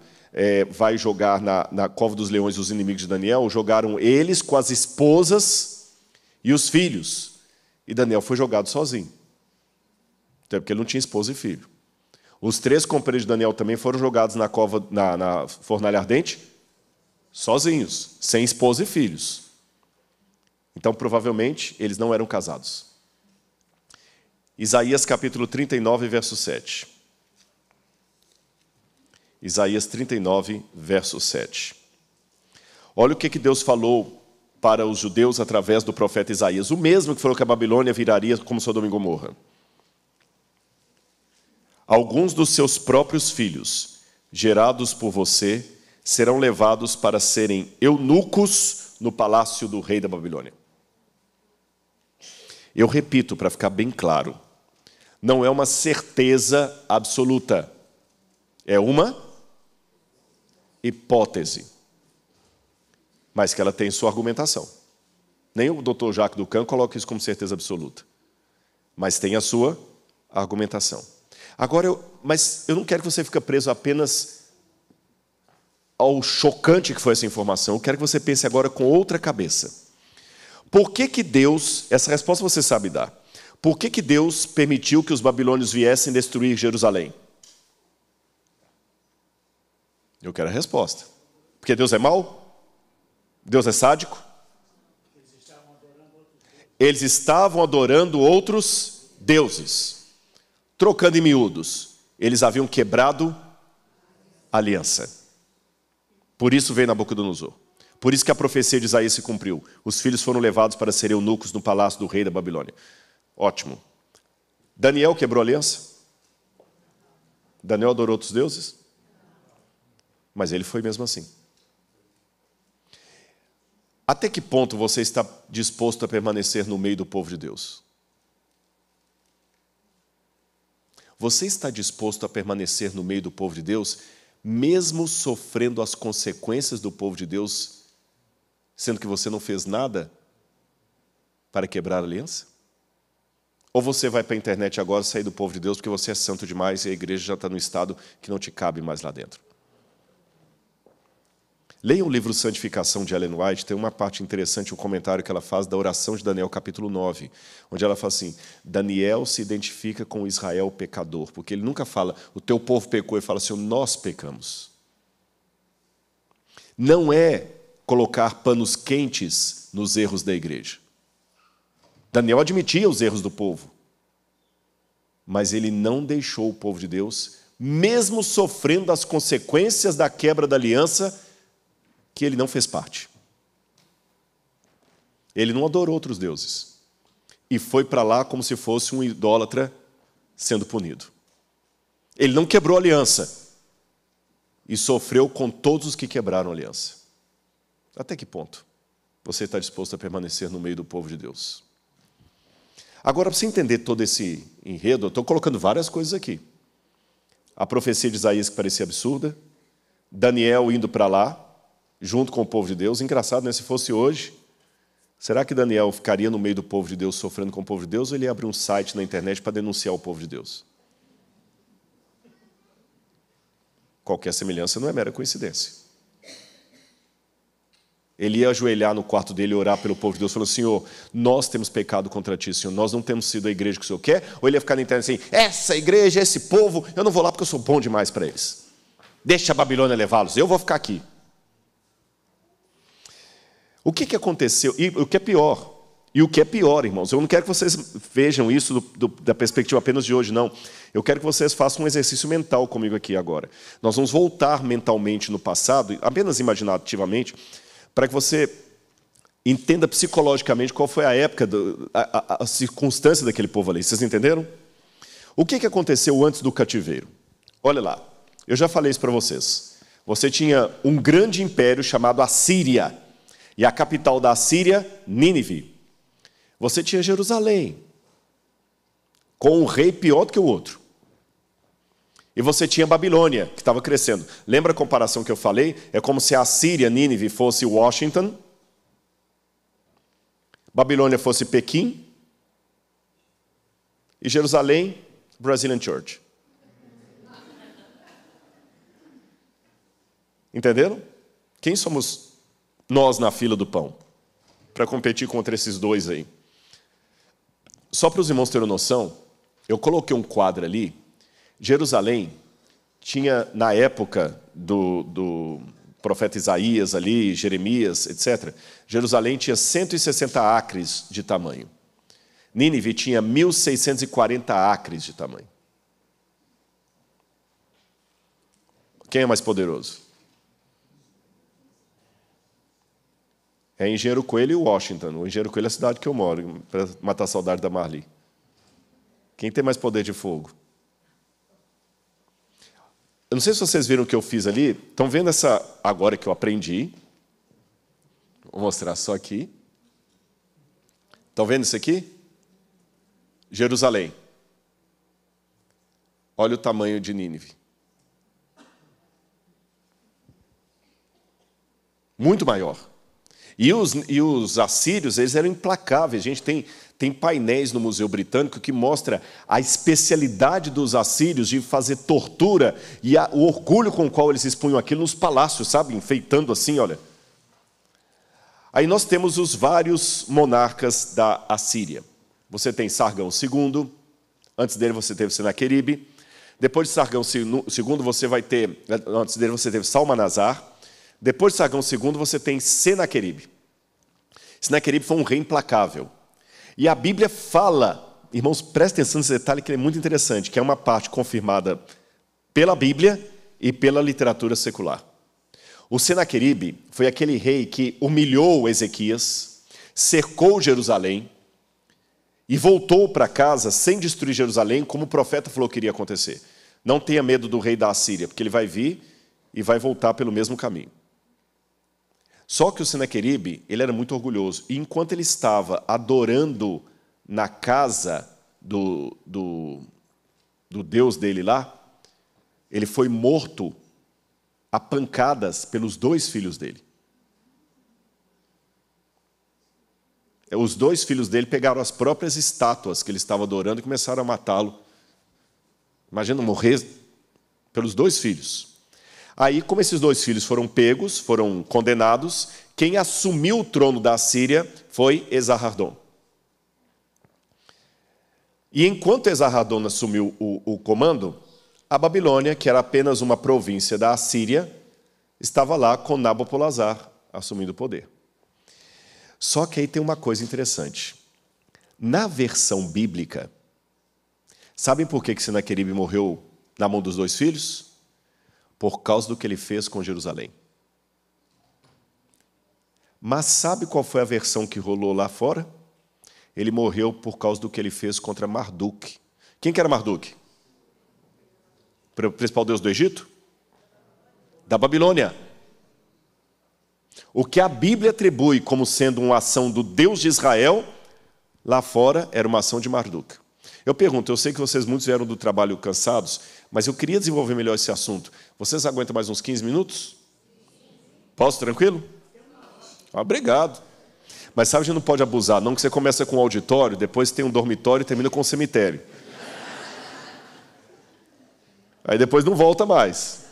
vai jogar na cova dos leões os inimigos de Daniel, jogaram eles com as esposas e os filhos. E Daniel foi jogado sozinho. Até porque ele não tinha esposa e filho. Os 3 companheiros de Daniel também foram jogados na fornalha ardente, sozinhos, sem esposa e filhos. Então, provavelmente, eles não eram casados. Isaías capítulo 39, verso 7. Isaías 39, verso 7. Olha o que Deus falou para os judeus através do profeta Isaías, o mesmo que falou que a Babilônia viraria como Sodoma e Gomorra. Alguns dos seus próprios filhos, gerados por você, serão levados para serem eunucos no palácio do rei da Babilônia. Eu repito, para ficar bem claro, não é uma certeza absoluta, é uma hipótese, mas que ela tem sua argumentação. Nem o Dr. Jacques Ducan coloca isso como certeza absoluta, mas tem a sua argumentação. Agora, mas eu não quero que você fique preso apenas ao chocante que foi essa informação. Eu quero que você pense agora com outra cabeça. Por que Deus, essa resposta você sabe dar, por que Deus permitiu que os babilônios viessem destruir Jerusalém? Eu quero a resposta. Porque Deus é mau? Deus é sádico? Eles estavam adorando outros deuses. Trocando em miúdos, eles haviam quebrado a aliança. Por isso veio Nabucodonosor. Por isso que a profecia de Isaías se cumpriu. Os filhos foram levados para serem eunucos no palácio do rei da Babilônia. Ótimo. Daniel quebrou a aliança? Daniel adorou outros deuses? Mas ele foi mesmo assim. Até que ponto você está disposto a permanecer no meio do povo de Deus? Você está disposto a permanecer no meio do povo de Deus, mesmo sofrendo as consequências do povo de Deus, sendo que você não fez nada para quebrar a aliança? Ou você vai para a internet agora sair do povo de Deus porque você é santo demais e a igreja já está no estado que não te cabe mais lá dentro? Leia o livro Santificação de Ellen White, tem uma parte interessante, um comentário que ela faz da oração de Daniel, capítulo 9, onde ela fala assim, Daniel se identifica com Israel pecador, porque ele nunca fala, o teu povo pecou, ele fala assim, nós pecamos. Não é colocar panos quentes nos erros da igreja. Daniel admitia os erros do povo, mas ele não deixou o povo de Deus, mesmo sofrendo as consequências da quebra da aliança, que ele não fez parte. Ele não adorou outros deuses. E foi para lá como se fosse um idólatra sendo punido. Ele não quebrou a aliança. E sofreu com todos os que quebraram a aliança. Até que ponto você está disposto a permanecer no meio do povo de Deus? Agora, para você entender todo esse enredo, eu estou colocando várias coisas aqui. A profecia de Isaías que parecia absurda. Daniel indo para lá, junto com o povo de Deus. Engraçado, né? Se fosse hoje, será que Daniel ficaria no meio do povo de Deus, sofrendo com o povo de Deus, ou ele ia abrir um site na internet para denunciar o povo de Deus? Qualquer semelhança não é mera coincidência. Ele ia ajoelhar no quarto dele e orar pelo povo de Deus, falando: Senhor, nós temos pecado contra ti, Senhor, nós não temos sido a igreja que o Senhor quer. Ou ele ia ficar na internet assim: essa igreja, esse povo, eu não vou lá porque eu sou bom demais para eles. Deixa a Babilônia levá-los, eu vou ficar aqui. O que aconteceu? E o que é pior, irmãos, eu não quero que vocês vejam isso da perspectiva apenas de hoje, não. Eu quero que vocês façam um exercício mental comigo aqui agora. Nós vamos voltar mentalmente no passado, apenas imaginativamente, para que você entenda psicologicamente qual foi a época, a circunstância daquele povo ali. Vocês entenderam? O que aconteceu antes do cativeiro? Olha lá, eu já falei isso para vocês. Você tinha um grande império chamado Assíria, e a capital da Assíria, Nínive. Você tinha Jerusalém, com um rei pior do que o outro. E você tinha Babilônia, que estava crescendo. Lembra a comparação que eu falei? É como se a Assíria, Nínive, fosse Washington, Babilônia fosse Pequim, e Jerusalém, Brazilian Church. Entenderam? Quem somos nós na fila do pão para competir contra esses dois aí? Só para os irmãos terem noção, eu coloquei um quadro ali. Jerusalém tinha, na época do profeta Isaías ali, Jeremias, etc., Jerusalém tinha 160 acres de tamanho. Nínive tinha 1.640 acres de tamanho. Quem é mais poderoso? É Engenheiro Coelho e Washington. O Engenheiro Coelho é a cidade que eu moro, para matar a saudade da Marli. Quem tem mais poder de fogo? Eu não sei se vocês viram o que eu fiz ali. Estão vendo essa agora que eu aprendi? Vou mostrar só aqui. Estão vendo isso aqui? Jerusalém. Olha o tamanho de Nínive. Muito maior. E os assírios, eles eram implacáveis. A gente tem painéis no Museu Britânico que mostra a especialidade dos assírios de fazer tortura e o orgulho com o qual eles expunham aquilo nos palácios, sabe? Enfeitando assim, olha. Aí nós temos os vários monarcas da Assíria. Você tem Sargão II, antes dele você teve Senaqueribe. Depois de Sargão II, você vai ter, antes dele você teve Salmanasar. Depois de Sargão II, você tem Senaqueribe. Senaqueribe foi um rei implacável. E a Bíblia fala, irmãos, prestem atenção nesse detalhe que é muito interessante, que é uma parte confirmada pela Bíblia e pela literatura secular. O Senaqueribe foi aquele rei que humilhou Ezequias, cercou Jerusalém e voltou para casa sem destruir Jerusalém, como o profeta falou que iria acontecer. Não tenha medo do rei da Assíria, porque ele vai vir e vai voltar pelo mesmo caminho. Só que o Senaqueribe, ele era muito orgulhoso. E enquanto ele estava adorando na casa do Deus dele lá, ele foi morto a pancadas pelos 2 filhos dele. Os 2 filhos dele pegaram as próprias estátuas que ele estava adorando e começaram a matá-lo. Imagina morrer pelos 2 filhos. Aí, como esses 2 filhos foram pegos, foram condenados, quem assumiu o trono da Assíria foi Esarhadon. E enquanto Esarhadon assumiu o comando, a Babilônia, que era apenas uma província da Assíria, estava lá com Nabopolassar assumindo o poder. Só que aí tem uma coisa interessante. Na versão bíblica, sabem por que Senaqueribe morreu na mão dos 2 filhos? Por causa do que ele fez com Jerusalém. Mas sabe qual foi a versão que rolou lá fora? Ele morreu por causa do que ele fez contra Marduk. Quem que era Marduk? O principal deus do Egito? Da Babilônia. O que a Bíblia atribui como sendo uma ação do Deus de Israel, lá fora era uma ação de Marduk. Eu pergunto, eu sei que vocês muitos vieram do trabalho cansados, mas eu queria desenvolver melhor esse assunto. Vocês aguentam mais uns 15 minutos? Posso, tranquilo? Obrigado. Mas sabe, a gente não pode abusar, não, que você começa com um auditório, depois tem um dormitório e termina com um cemitério. Aí depois não volta mais.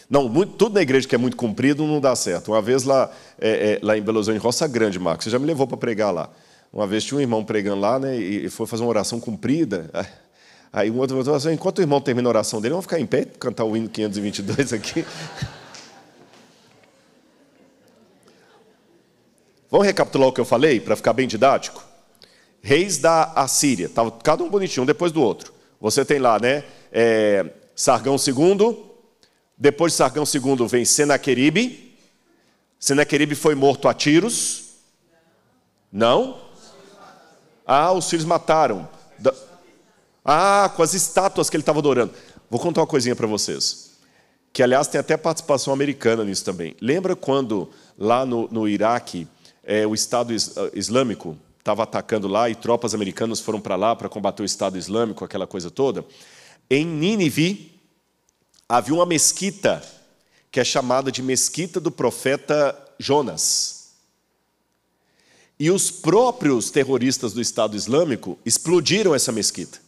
Não, tudo na igreja que é muito comprido não dá certo. Uma vez lá em Belo Horizonte, Roça Grande, Marcos, você já me levou para pregar lá. Uma vez tinha um irmão pregando lá, né, e foi fazer uma oração comprida. Aí um outro falou assim, enquanto o irmão termina a oração dele, vamos ficar em pé e cantar o hino 522 aqui. Vamos recapitular o que eu falei, para ficar bem didático? Reis da Assíria, estava cada um bonitinho, um depois do outro. Você tem lá, né, Sargão II, depois de Sargão II vem Senaqueribe. Senaqueribe foi morto a tiros. Não? Os filhos mataram. Com as estátuas que ele estava adorando. Vou contar uma coisinha para vocês. Que, aliás, tem até participação americana nisso também. Lembra quando, lá no Iraque, o Estado Islâmico estava atacando lá e tropas americanas foram para lá para combater o Estado Islâmico, aquela coisa toda? Em Nínive, havia uma mesquita que é chamada de Mesquita do Profeta Jonas. E os próprios terroristas do Estado Islâmico explodiram essa mesquita.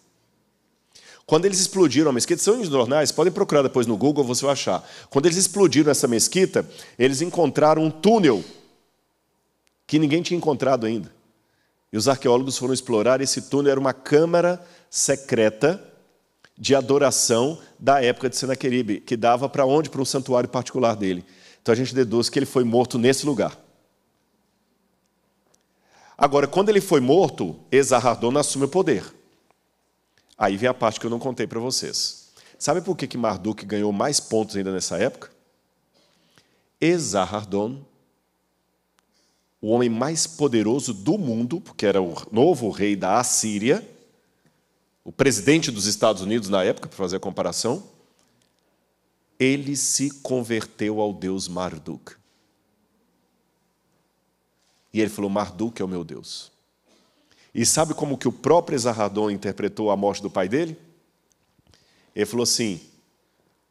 Quando eles explodiram a mesquita, são os jornais, podem procurar depois no Google, você vai achar. Quando eles explodiram essa mesquita, eles encontraram um túnel que ninguém tinha encontrado ainda. E os arqueólogos foram explorar, esse túnel era uma câmara secreta de adoração da época de Senaqueribe, que dava para onde? Para um santuário particular dele. Então a gente deduz que ele foi morto nesse lugar. Agora, quando ele foi morto, Esarhaddon assume o poder. Aí vem a parte que eu não contei para vocês. Sabe por que Marduk ganhou mais pontos ainda nessa época? Esarhaddon, o homem mais poderoso do mundo, porque era o novo rei da Assíria, o presidente dos Estados Unidos na época, para fazer a comparação, ele se converteu ao deus Marduk. E ele falou, Marduk é o meu Deus. E sabe como que o próprio Esarhaddon interpretou a morte do pai dele? Ele falou assim,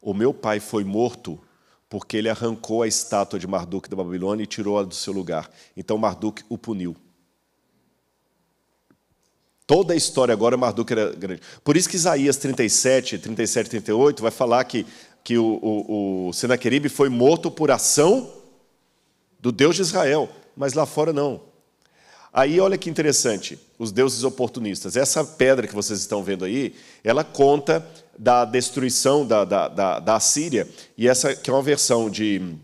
o meu pai foi morto porque ele arrancou a estátua de Marduk da Babilônia e tirou-a do seu lugar. Então Marduk o puniu. Toda a história agora, Marduk era grande. Por isso que Isaías 37, 38, vai falar que o Senaqueribe foi morto por ação do Deus de Israel, mas lá fora não. Aí, olha que interessante, os deuses oportunistas. Essa pedra que vocês estão vendo aí, ela conta da destruição da Assíria, e essa que é uma versão de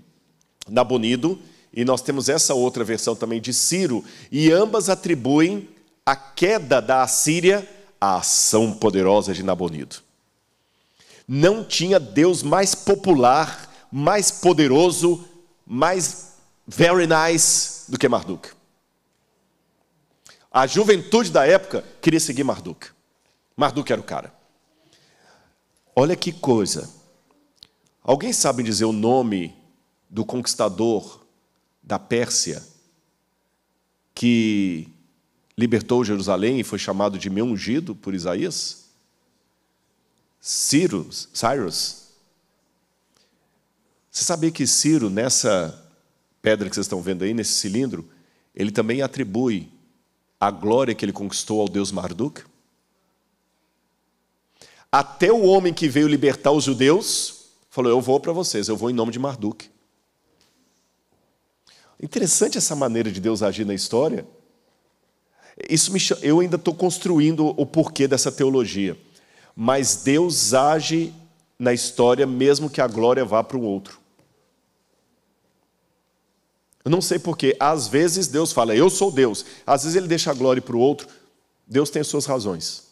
Nabonido, e nós temos essa outra versão também de Ciro, e ambas atribuem a queda da Assíria à ação poderosa de Nabonido. Não tinha Deus mais popular, mais poderoso, mais very nice do que Marduk. A juventude da época queria seguir Marduk. Marduk era o cara. Olha que coisa. Alguém sabe dizer o nome do conquistador da Pérsia que libertou Jerusalém e foi chamado de meu ungido por Isaías? Cyrus. Você sabia que Ciro, nessa pedra que vocês estão vendo aí, nesse cilindro, ele também atribui a glória que ele conquistou ao deus Marduk? Até o homem que veio libertar os judeus falou, eu vou para vocês, eu vou em nome de Marduk. Interessante essa maneira de Deus agir na história. Eu ainda estou construindo o porquê dessa teologia. Mas Deus age na história mesmo que a glória vá para um outro. Eu não sei porquê. Às vezes Deus fala, eu sou Deus. Às vezes Ele deixa a glória para o outro. Deus tem as suas razões.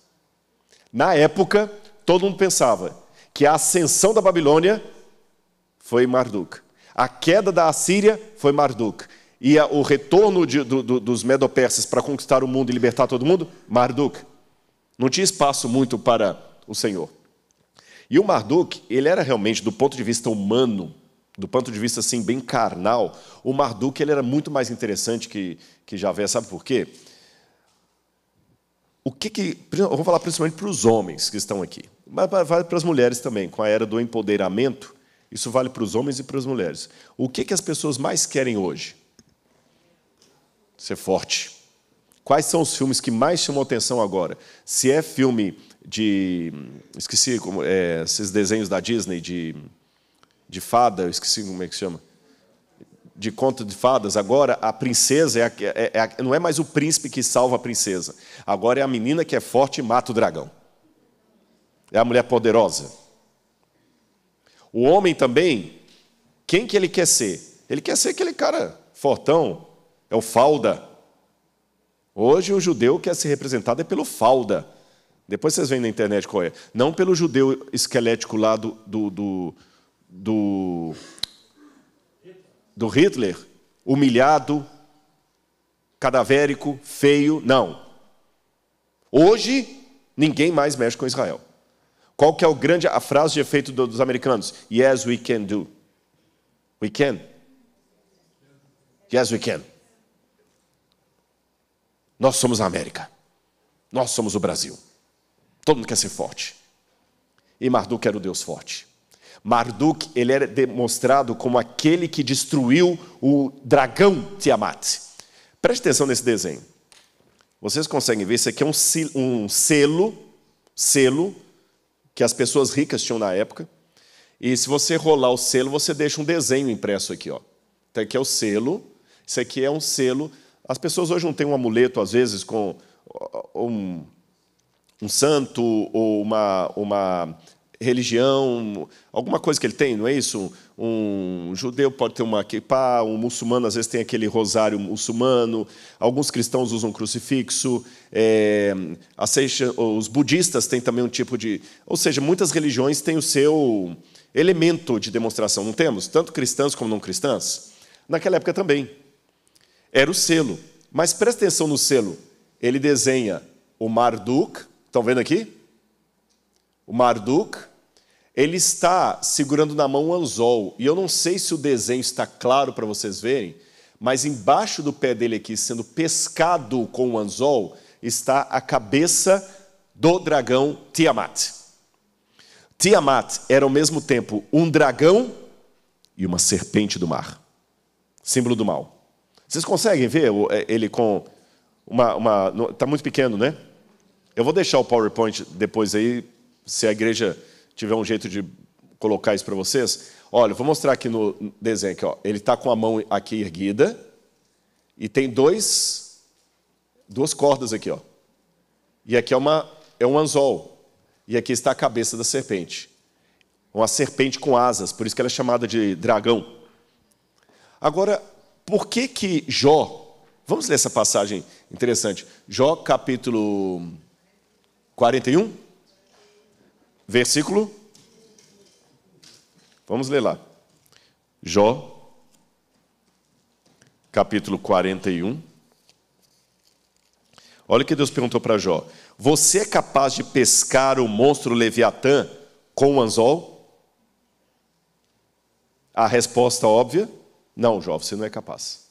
Na época, todo mundo pensava que a ascensão da Babilônia foi Marduk. A queda da Assíria foi Marduk. E o retorno dos Medo-Persas para conquistar o mundo e libertar todo mundo, Marduk. Não tinha espaço muito para o Senhor. E o Marduk, ele era realmente, do ponto de vista humano, do ponto de vista assim, bem carnal, o Marduk ele era muito mais interessante que Javé. Sabe por quê? Eu vou falar principalmente para os homens que estão aqui, mas vale para as mulheres também. Com a era do empoderamento, isso vale para os homens e para as mulheres. O que as pessoas mais querem hoje? Ser forte. Quais são os filmes que mais chamam atenção agora? Se é filme de... Esqueci, esses desenhos da Disney, de de fada, eu esqueci como é que se chama, de conto de fadas. Agora a princesa não é mais o príncipe que salva a princesa. Agora é a menina que é forte e mata o dragão. É a mulher poderosa. O homem também, quem que ele quer ser? Ele quer ser aquele cara fortão, é o falda. Hoje o judeu quer ser representado pelo falda. Depois vocês veem na internet qual é. Não pelo judeu esquelético lá do Hitler, humilhado, cadavérico, feio, não. Hoje, ninguém mais mexe com Israel. Qual que é a frase de efeito dos americanos? Yes, we can do. We can. Yes, we can. Nós somos a América. Nós somos o Brasil. Todo mundo quer ser forte. E Marduk era o Deus forte. Marduk, ele era demonstrado como aquele que destruiu o dragão Tiamat. Preste atenção nesse desenho. Vocês conseguem ver? Isso aqui é um selo que as pessoas ricas tinham na época. E se você rolar o selo, você deixa um desenho impresso aqui, ó. Então aqui é o selo. Isso aqui é um selo. As pessoas hoje não têm um amuleto, às vezes, com um santo ou uma religião, alguma coisa que ele tem, não é isso? Um judeu pode ter uma kippá, um muçulmano às vezes tem aquele rosário muçulmano, alguns cristãos usam crucifixo, os budistas têm também um tipo de... Ou seja, muitas religiões têm o seu elemento de demonstração, não temos? Tanto cristãs como não cristãs. Naquela época também. Era o selo. Mas presta atenção no selo. Ele desenha o Marduk, estão vendo aqui? O Marduk, ele está segurando na mão um anzol. E eu não sei se o desenho está claro para vocês verem, mas embaixo do pé dele aqui, sendo pescado com o anzol, está a cabeça do dragão Tiamat. Tiamat era ao mesmo tempo um dragão e uma serpente do mar. Símbolo do mal. Vocês conseguem ver ele com está muito pequeno, né? Eu vou deixar o PowerPoint depois aí, se a igreja tiver um jeito de colocar isso para vocês. Olha, eu vou mostrar aqui no desenho. Aqui, ó. Ele está com a mão aqui erguida e tem duas cordas aqui. Ó. E aqui é um anzol. E aqui está a cabeça da serpente. Uma serpente com asas, por isso que ela é chamada de dragão. Agora, por que Jó... Vamos ler essa passagem interessante. Jó, capítulo 41, versículo... Vamos ler lá. Jó, capítulo 41. Olha o que Deus perguntou para Jó. Você é capaz de pescar o monstro Leviatã com um anzol? A resposta óbvia, não, Jó, você não é capaz.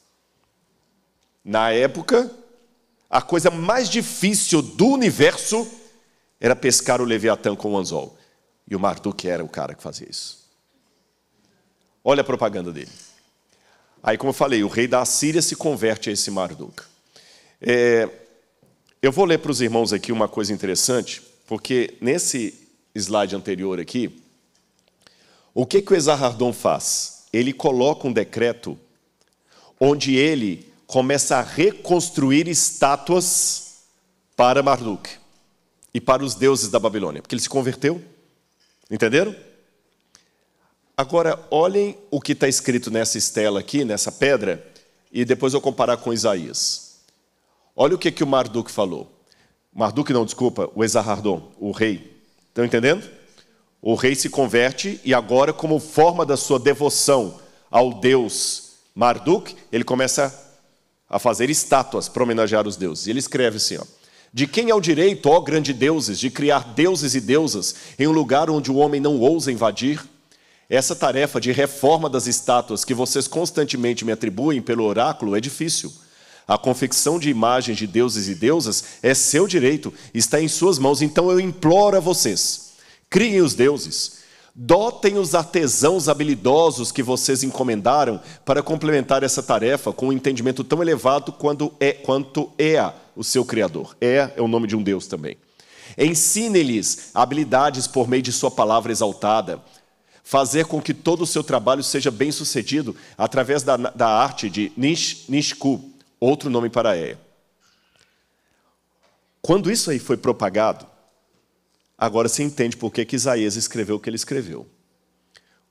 Na época, a coisa mais difícil do universo era pescar o Leviatã com um anzol. E o Marduk era o cara que fazia isso. Olha a propaganda dele. Aí, como eu falei, o rei da Assíria se converte a esse Marduk. Eu vou ler para os irmãos aqui uma coisa interessante, porque nesse slide anterior aqui, o que o Esarhaddon faz? Ele coloca um decreto onde ele começa a reconstruir estátuas para Marduk e para os deuses da Babilônia, porque ele se converteu. Entenderam? Agora, olhem o que está escrito nessa estela aqui, nessa pedra, e depois eu comparar com Isaías. Olha o que o Marduk falou. Marduk não, desculpa, o Esarhaddon, o rei. Estão entendendo? O rei se converte e agora, como forma da sua devoção ao deus Marduk, ele começa a fazer estátuas para homenagear os deuses. E ele escreve assim, ó. De quem é o direito, ó grande deuses, de criar deuses e deusas em um lugar onde o homem não ousa invadir? Essa tarefa de reforma das estátuas que vocês constantemente me atribuem pelo oráculo é difícil. A confecção de imagens de deuses e deusas é seu direito, está em suas mãos. Então eu imploro a vocês, criem os deuses, dotem os artesãos habilidosos que vocês encomendaram para complementar essa tarefa com um entendimento tão elevado quanto Ea, o seu Criador. Ea é o nome de um deus também. Ensine-lhes habilidades por meio de sua palavra exaltada. fazer com que todo o seu trabalho seja bem sucedido através da arte de Nishku, outro nome para Eia. Quando isso aí foi propagado, agora você entende por que Isaías escreveu o que ele escreveu.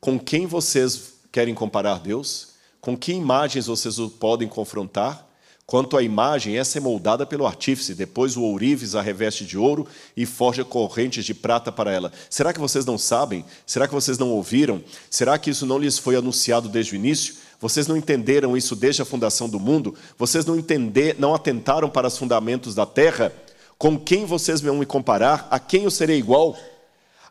Com quem vocês querem comparar Deus? Com que imagens vocês o podem confrontar? Quanto à imagem, essa é moldada pelo artífice, depois o ourives a reveste de ouro e forja correntes de prata para ela. Será que vocês não sabem? Será que vocês não ouviram? Será que isso não lhes foi anunciado desde o início? Vocês não entenderam isso desde a fundação do mundo? Vocês não atentaram para os fundamentos da terra? Com quem vocês vão me comparar? A quem eu serei igual?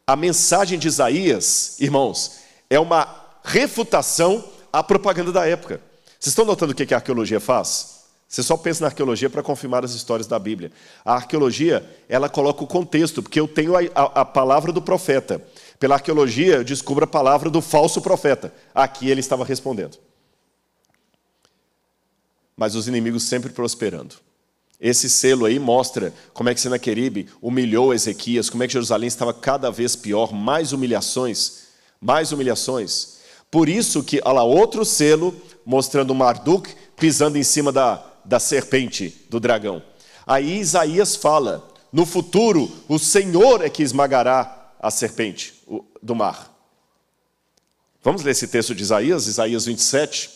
A mensagem de Isaías, irmãos, é uma refutação à propaganda da época. Vocês estão notando o que a arqueologia faz? Você só pensa na arqueologia para confirmar as histórias da Bíblia. A arqueologia, ela coloca o contexto, porque eu tenho a palavra do profeta. Pela arqueologia, eu descubro a palavra do falso profeta. Aqui ele estava respondendo. Mas os inimigos sempre prosperando. Esse selo aí mostra como é que Senaqueribe humilhou Ezequias, como é que Jerusalém estava cada vez pior, mais humilhações, mais humilhações. Por isso que, olha lá, outro selo mostrando Marduk pisando em cima da serpente, do dragão. Aí Isaías fala, no futuro o Senhor é que esmagará a serpente do mar. Vamos ler esse texto de Isaías, Isaías 27,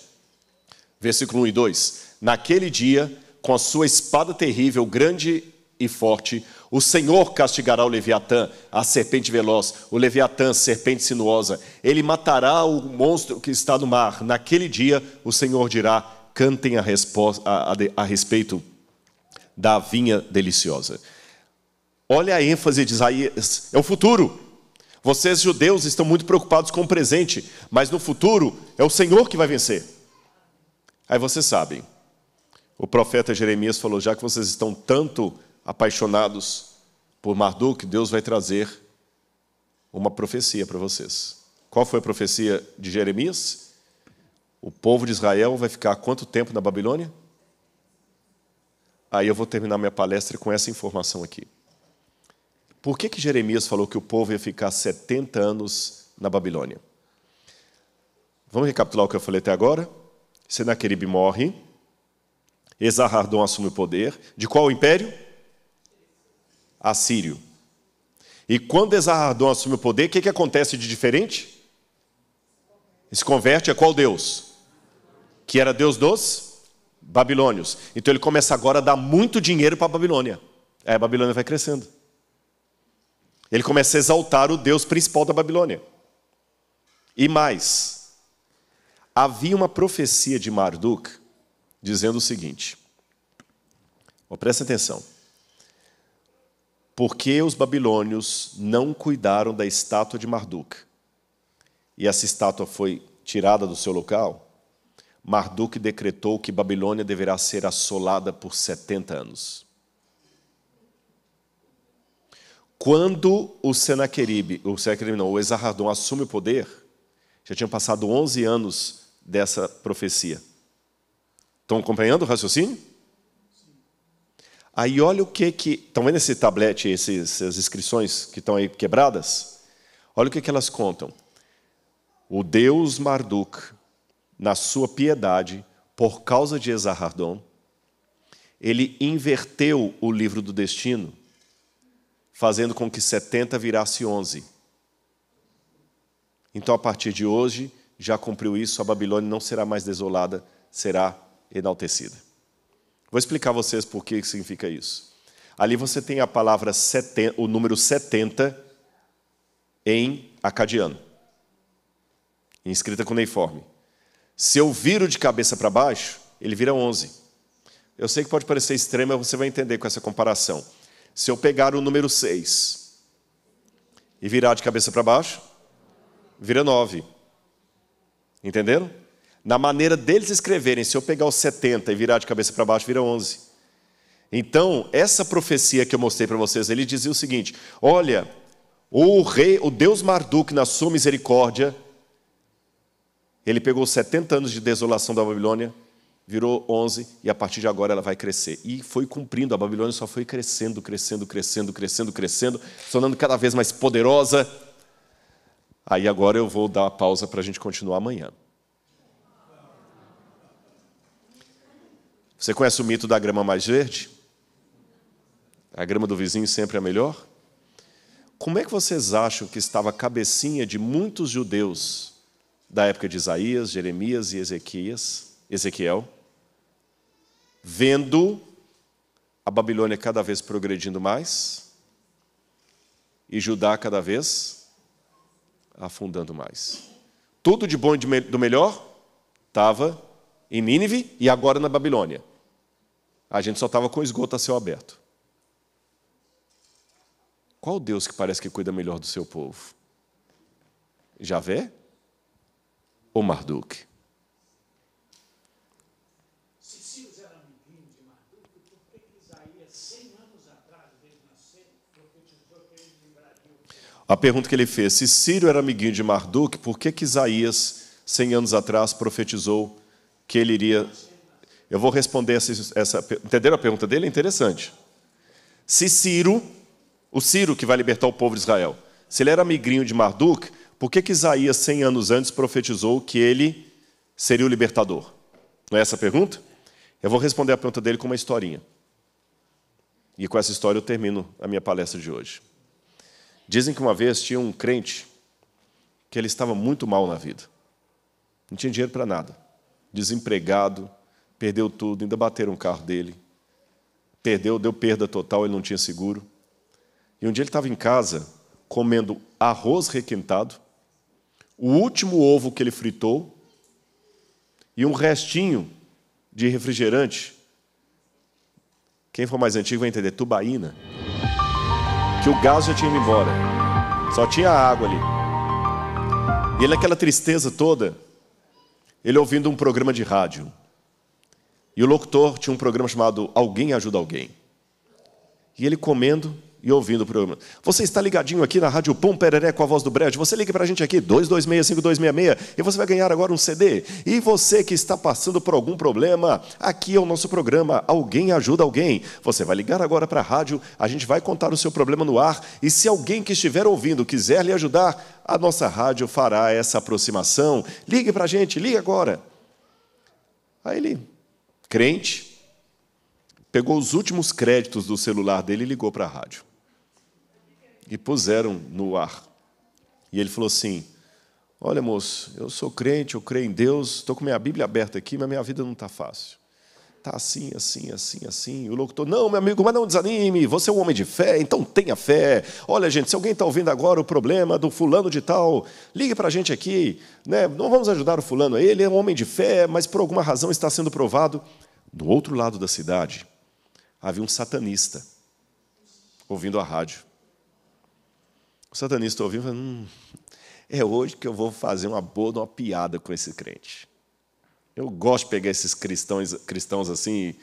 versículo 1 e 2. Naquele dia, com a sua espada terrível, grande e forte, o Senhor castigará o Leviatã, a serpente veloz, o Leviatã, serpente sinuosa. Ele matará o monstro que está no mar. Naquele dia, o Senhor dirá, cantem a respeito da vinha deliciosa. Olha a ênfase de Isaías, é o futuro. Vocês, judeus, estão muito preocupados com o presente, mas no futuro é o Senhor que vai vencer. Aí vocês sabem, o profeta Jeremias falou, já que vocês estão tanto apaixonados por Marduk, Deus vai trazer uma profecia para vocês. Qual foi a profecia de Jeremias? O povo de Israel vai ficar quanto tempo na Babilônia? Aí eu vou terminar minha palestra com essa informação aqui. Por que Jeremias falou que o povo ia ficar 70 anos na Babilônia? Vamos recapitular o que eu falei até agora? Senaqueribe morre, Esarhadon assume o poder. De qual império? Assírio. E quando Esarhadon assume o poder, o que acontece de diferente? Ele se converte a qual Deus? Que era Deus dos babilônios. Então ele começa agora a dar muito dinheiro para a Babilônia. Aí a Babilônia vai crescendo. Ele começa a exaltar o Deus principal da Babilônia. E mais, havia uma profecia de Marduk dizendo o seguinte, presta atenção, porque os babilônios não cuidaram da estátua de Marduk, e essa estátua foi tirada do seu local, Marduk decretou que Babilônia deverá ser assolada por 70 anos. Quando o Esarhadon assume o poder, já tinham passado 11 anos dessa profecia. Estão acompanhando o raciocínio? Aí olha o que... Estão vendo esse tablete, essas inscrições que estão aí quebradas? Olha o que elas contam. O deus Marduk, na sua piedade, por causa de Esarhadon, ele inverteu o livro do destino, fazendo com que 70 virasse 11. Então, a partir de hoje, já cumpriu isso, a Babilônia não será mais desolada, será enaltecida. Vou explicar a vocês por que significa isso. Ali você tem a palavra 70, o número 70 em acadiano, escrita com cuneiforme. Se eu viro de cabeça para baixo, ele vira 11. Eu sei que pode parecer extremo, mas você vai entender com essa comparação. Se eu pegar o número 6 e virar de cabeça para baixo, vira 9. Entenderam? Na maneira deles escreverem, se eu pegar o 70 e virar de cabeça para baixo, vira 11. Então, essa profecia que eu mostrei para vocês, ele dizia o seguinte, olha, o Deus Marduk, na sua misericórdia, ele pegou 70 anos de desolação da Babilônia, virou 11, e a partir de agora ela vai crescer. E foi cumprindo, a Babilônia só foi crescendo, crescendo, crescendo, crescendo, crescendo, se tornando cada vez mais poderosa. Aí agora eu vou dar uma pausa para a gente continuar amanhã. Você conhece o mito da grama mais verde? A grama do vizinho sempre é melhor? Como é que vocês acham que estava a cabecinha de muitos judeus da época de Isaías, Jeremias e Ezequiel, vendo a Babilônia cada vez progredindo mais e Judá cada vez afundando mais? Tudo de bom e do melhor estava em Nínive e agora na Babilônia. A gente só estava com o esgoto a céu aberto. Qual Deus que parece que cuida melhor do seu povo? Javé ou Marduk? Se Ciro era amiguinho de Marduk, por que Isaías, 100 anos atrás, desde nascer, profetizou que ele livraria o povo? A pergunta que ele fez: se Ciro era amiguinho de Marduk, por que Isaías, 100 anos atrás, profetizou que ele iria... Eu vou responder essa... Entenderam a pergunta dele? É interessante. Se Ciro, o Ciro que vai libertar o povo de Israel, se ele era amiguinho de Marduk, por que Isaías, 100 anos antes, profetizou que ele seria o libertador? Não é essa a pergunta? Eu vou responder a pergunta dele com uma historinha. E com essa história eu termino a minha palestra de hoje. Dizem que uma vez tinha um crente que ele estava muito mal na vida. Não tinha dinheiro para nada. Desempregado, perdeu tudo, ainda bateram o carro dele. Deu perda total, ele não tinha seguro. E um dia ele estava em casa, comendo arroz requentado, o último ovo que ele fritou e um restinho de refrigerante. Quem for mais antigo vai entender, tubaína. Que o gás já tinha ido embora. Só tinha água ali. E ele, naquela tristeza toda, ele ouvindo um programa de rádio. E o locutor tinha um programa chamado Alguém Ajuda Alguém. E ele comendo e ouvindo o programa. Você está ligadinho aqui na Rádio Pum Pereré com a voz do Brejo. Você liga para a gente aqui, 226-5266, e você vai ganhar agora um CD. E você que está passando por algum problema, aqui é o nosso programa Alguém Ajuda Alguém. Você vai ligar agora para a rádio, a gente vai contar o seu problema no ar, e se alguém que estiver ouvindo quiser lhe ajudar, a nossa rádio fará essa aproximação. Ligue para a gente, ligue agora. Aí ele, crente, pegou os últimos créditos do celular dele e ligou para a rádio. E puseram no ar. E ele falou assim: olha, moço, eu sou crente, eu creio em Deus, estou com minha Bíblia aberta aqui, mas minha vida não está fácil. Está assim, assim, assim, assim. O locutor: não, meu amigo, mas não desanime, você é um homem de fé, então tenha fé. Olha, gente, se alguém está ouvindo agora o problema do fulano de tal, ligue para a gente aqui, né? Não vamos ajudar o fulano, ele é um homem de fé, mas por alguma razão está sendo provado. Do outro lado da cidade, havia um satanista ouvindo a rádio. O satanista ouviu e falou: é hoje que eu vou fazer uma boa, uma piada com esse crente. Eu gosto de pegar esses cristãos assim,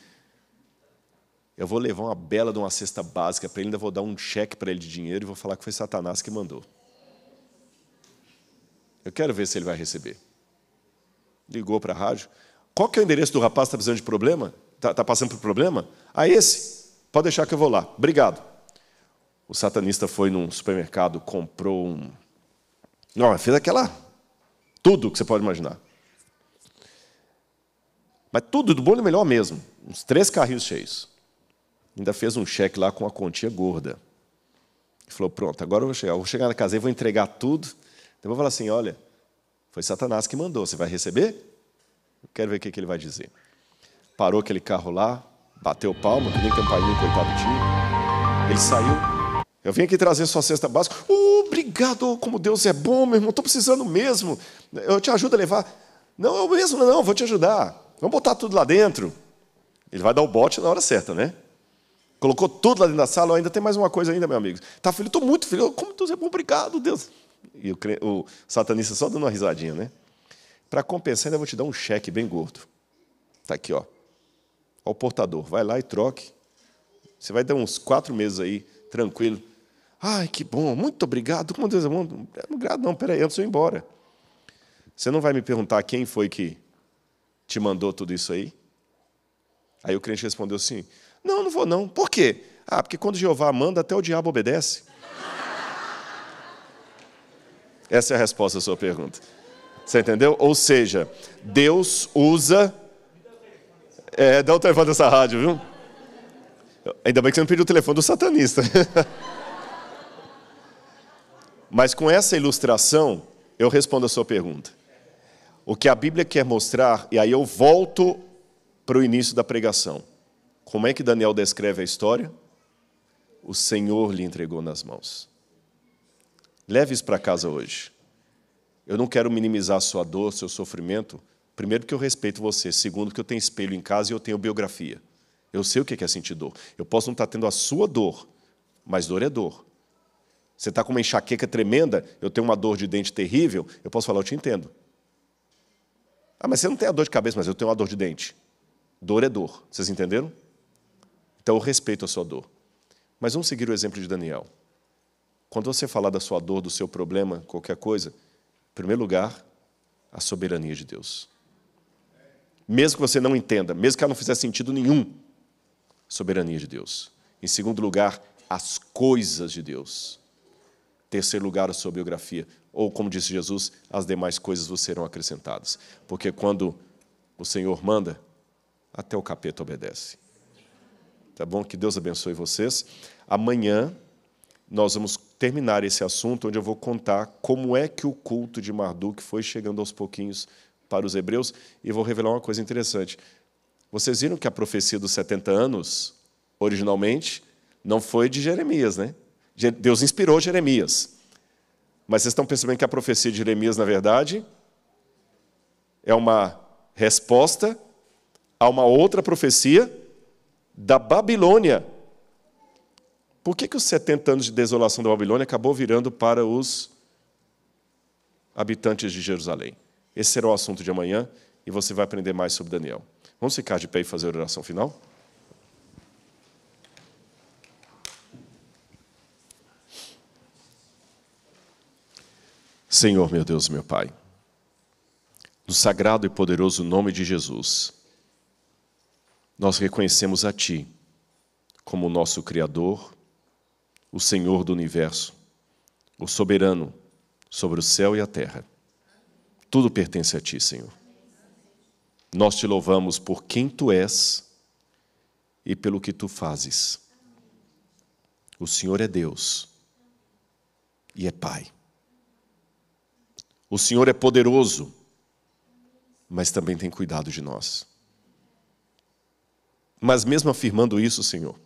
eu vou levar uma bela de uma cesta básica para ele, ainda vou dar um cheque para ele de dinheiro e vou falar que foi Satanás que mandou. Eu quero ver se ele vai receber. Ligou para a rádio. Qual que é o endereço do rapaz que está precisando de problema? Está passando por problema? Ah, esse? Pode deixar que eu vou lá. Obrigado. O satanista foi num supermercado, comprou um... Não, fez tudo que você pode imaginar. Mas tudo do bom e do melhor mesmo. Uns 3 carrinhos cheios. Ainda fez um cheque lá com uma quantia gorda. E falou: pronto, agora eu vou chegar na casa e vou entregar tudo. Depois vou falar assim: olha, foi Satanás que mandou, você vai receber? Eu quero ver o que ele vai dizer. Parou aquele carro lá, bateu palma, que nem campainha, coitado tinha. Ele saiu. Eu vim aqui trazer sua cesta básica. Obrigado, como Deus é bom, meu irmão, estou precisando mesmo. Eu te ajudo a levar. Não, eu mesmo não, vou te ajudar. Vamos botar tudo lá dentro. Ele vai dar o bote na hora certa, né? Colocou tudo lá dentro da sala. Ainda tem mais uma coisa ainda, meu amigo. Tá feliz? Estou muito feliz. Como Deus é bom, obrigado, Deus. E o satanista só dando uma risadinha, né? Para compensar, ainda vou te dar um cheque bem gordo. Está aqui, ó. Ó o portador. Vai lá e troque. Você vai dar uns 4 meses aí, tranquilo. Ai, que bom, muito obrigado. Como Deus é bom. Obrigado, não, peraí, antes de eu ir embora. Você não vai me perguntar quem foi que te mandou tudo isso aí? Aí o crente respondeu assim: não, não vou não. Por quê? Ah, porque quando Jeová manda, até o diabo obedece. Essa é a resposta à sua pergunta. Você entendeu? Ou seja, Deus usa... dá o telefone dessa rádio, viu? Ainda bem que você não pediu o telefone do satanista. Mas com essa ilustração, eu respondo a sua pergunta. O que a Bíblia quer mostrar, e aí eu volto para o início da pregação. Como é que Daniel descreve a história? O Senhor lhe entregou nas mãos. Leve isso para casa hoje. Eu não quero minimizar a sua dor, seu sofrimento. Primeiro, porque eu respeito você. Segundo, porque eu tenho espelho em casa e eu tenho biografia. Eu sei o que é sentir dor. Eu posso não estar tendo a sua dor, mas dor é dor. Você está com uma enxaqueca tremenda, eu tenho uma dor de dente terrível, eu posso falar, eu te entendo. Ah, mas você não tem a dor de cabeça, mas eu tenho uma dor de dente. Dor é dor. Vocês entenderam? Então eu respeito a sua dor. Mas vamos seguir o exemplo de Daniel. Quando você falar da sua dor, do seu problema, qualquer coisa, em primeiro lugar, a soberania de Deus. Mesmo que você não entenda, mesmo que ela não fizer sentido nenhum, soberania de Deus. Em segundo lugar, as coisas de Deus. Terceiro lugar, a sua biografia. Ou, como disse Jesus, as demais coisas vos serão acrescentadas. Porque quando o Senhor manda, até o capeta obedece. Tá bom? Que Deus abençoe vocês. Amanhã nós vamos terminar esse assunto, onde eu vou contar como é que o culto de Marduk foi chegando aos pouquinhos para os hebreus, e vou revelar uma coisa interessante. Vocês viram que a profecia dos 70 anos, originalmente, não foi de Jeremias, né? Deus inspirou Jeremias. Mas vocês estão percebendo que a profecia de Jeremias, na verdade, é uma resposta a uma outra profecia da Babilônia. Por que os 70 anos de desolação da Babilônia acabou virando para os habitantes de Jerusalém? Esse será o assunto de amanhã, e você vai aprender mais sobre Daniel. Vamos ficar de pé e fazer a oração final? Senhor, meu Deus, meu Pai, no sagrado e poderoso nome de Jesus, nós reconhecemos a Ti como o nosso Criador, o Senhor do universo, o soberano sobre o céu e a terra. Tudo pertence a Ti, Senhor. Nós Te louvamos por quem Tu és e pelo que Tu fazes. O Senhor é Deus e é Pai. O Senhor é poderoso, mas também tem cuidado de nós. Mas mesmo afirmando isso, Senhor,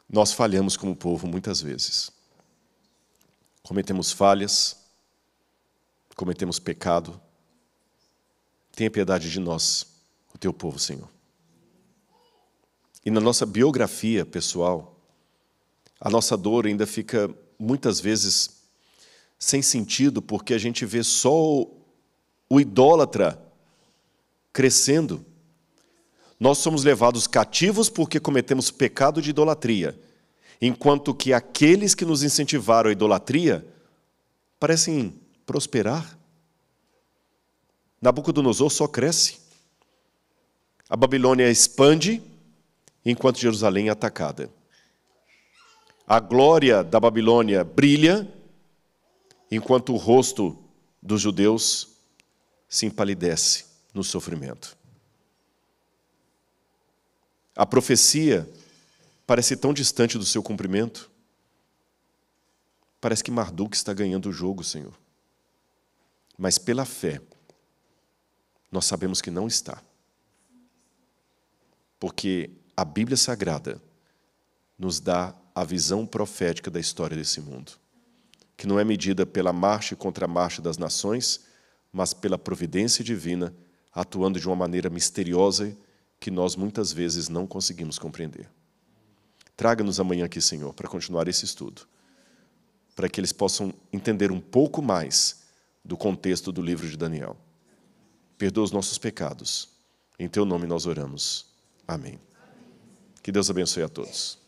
nós falhamos como povo muitas vezes. Cometemos falhas, cometemos pecado. Tenha piedade de nós, o Teu povo, Senhor. E na nossa biografia pessoal, a nossa dor ainda fica muitas vezes sem sentido, porque a gente vê só o idólatra crescendo. Nós somos levados cativos porque cometemos pecado de idolatria, enquanto que aqueles que nos incentivaram a idolatria parecem prosperar. Nabucodonosor só cresce. A Babilônia expande, enquanto Jerusalém é atacada. A glória da Babilônia brilha, enquanto o rosto dos judeus se empalidece no sofrimento. A profecia parece tão distante do seu cumprimento. Parece que Marduk está ganhando o jogo, Senhor. Mas pela fé, nós sabemos que não está. Porque a Bíblia Sagrada nos dá a visão profética da história desse mundo, que não é medida pela marcha e contramarcha das nações, mas pela providência divina, atuando de uma maneira misteriosa que nós muitas vezes não conseguimos compreender. Traga-nos amanhã aqui, Senhor, para continuar esse estudo, para que eles possam entender um pouco mais do contexto do livro de Daniel. Perdoa os nossos pecados. Em Teu nome nós oramos. Amém. Que Deus abençoe a todos.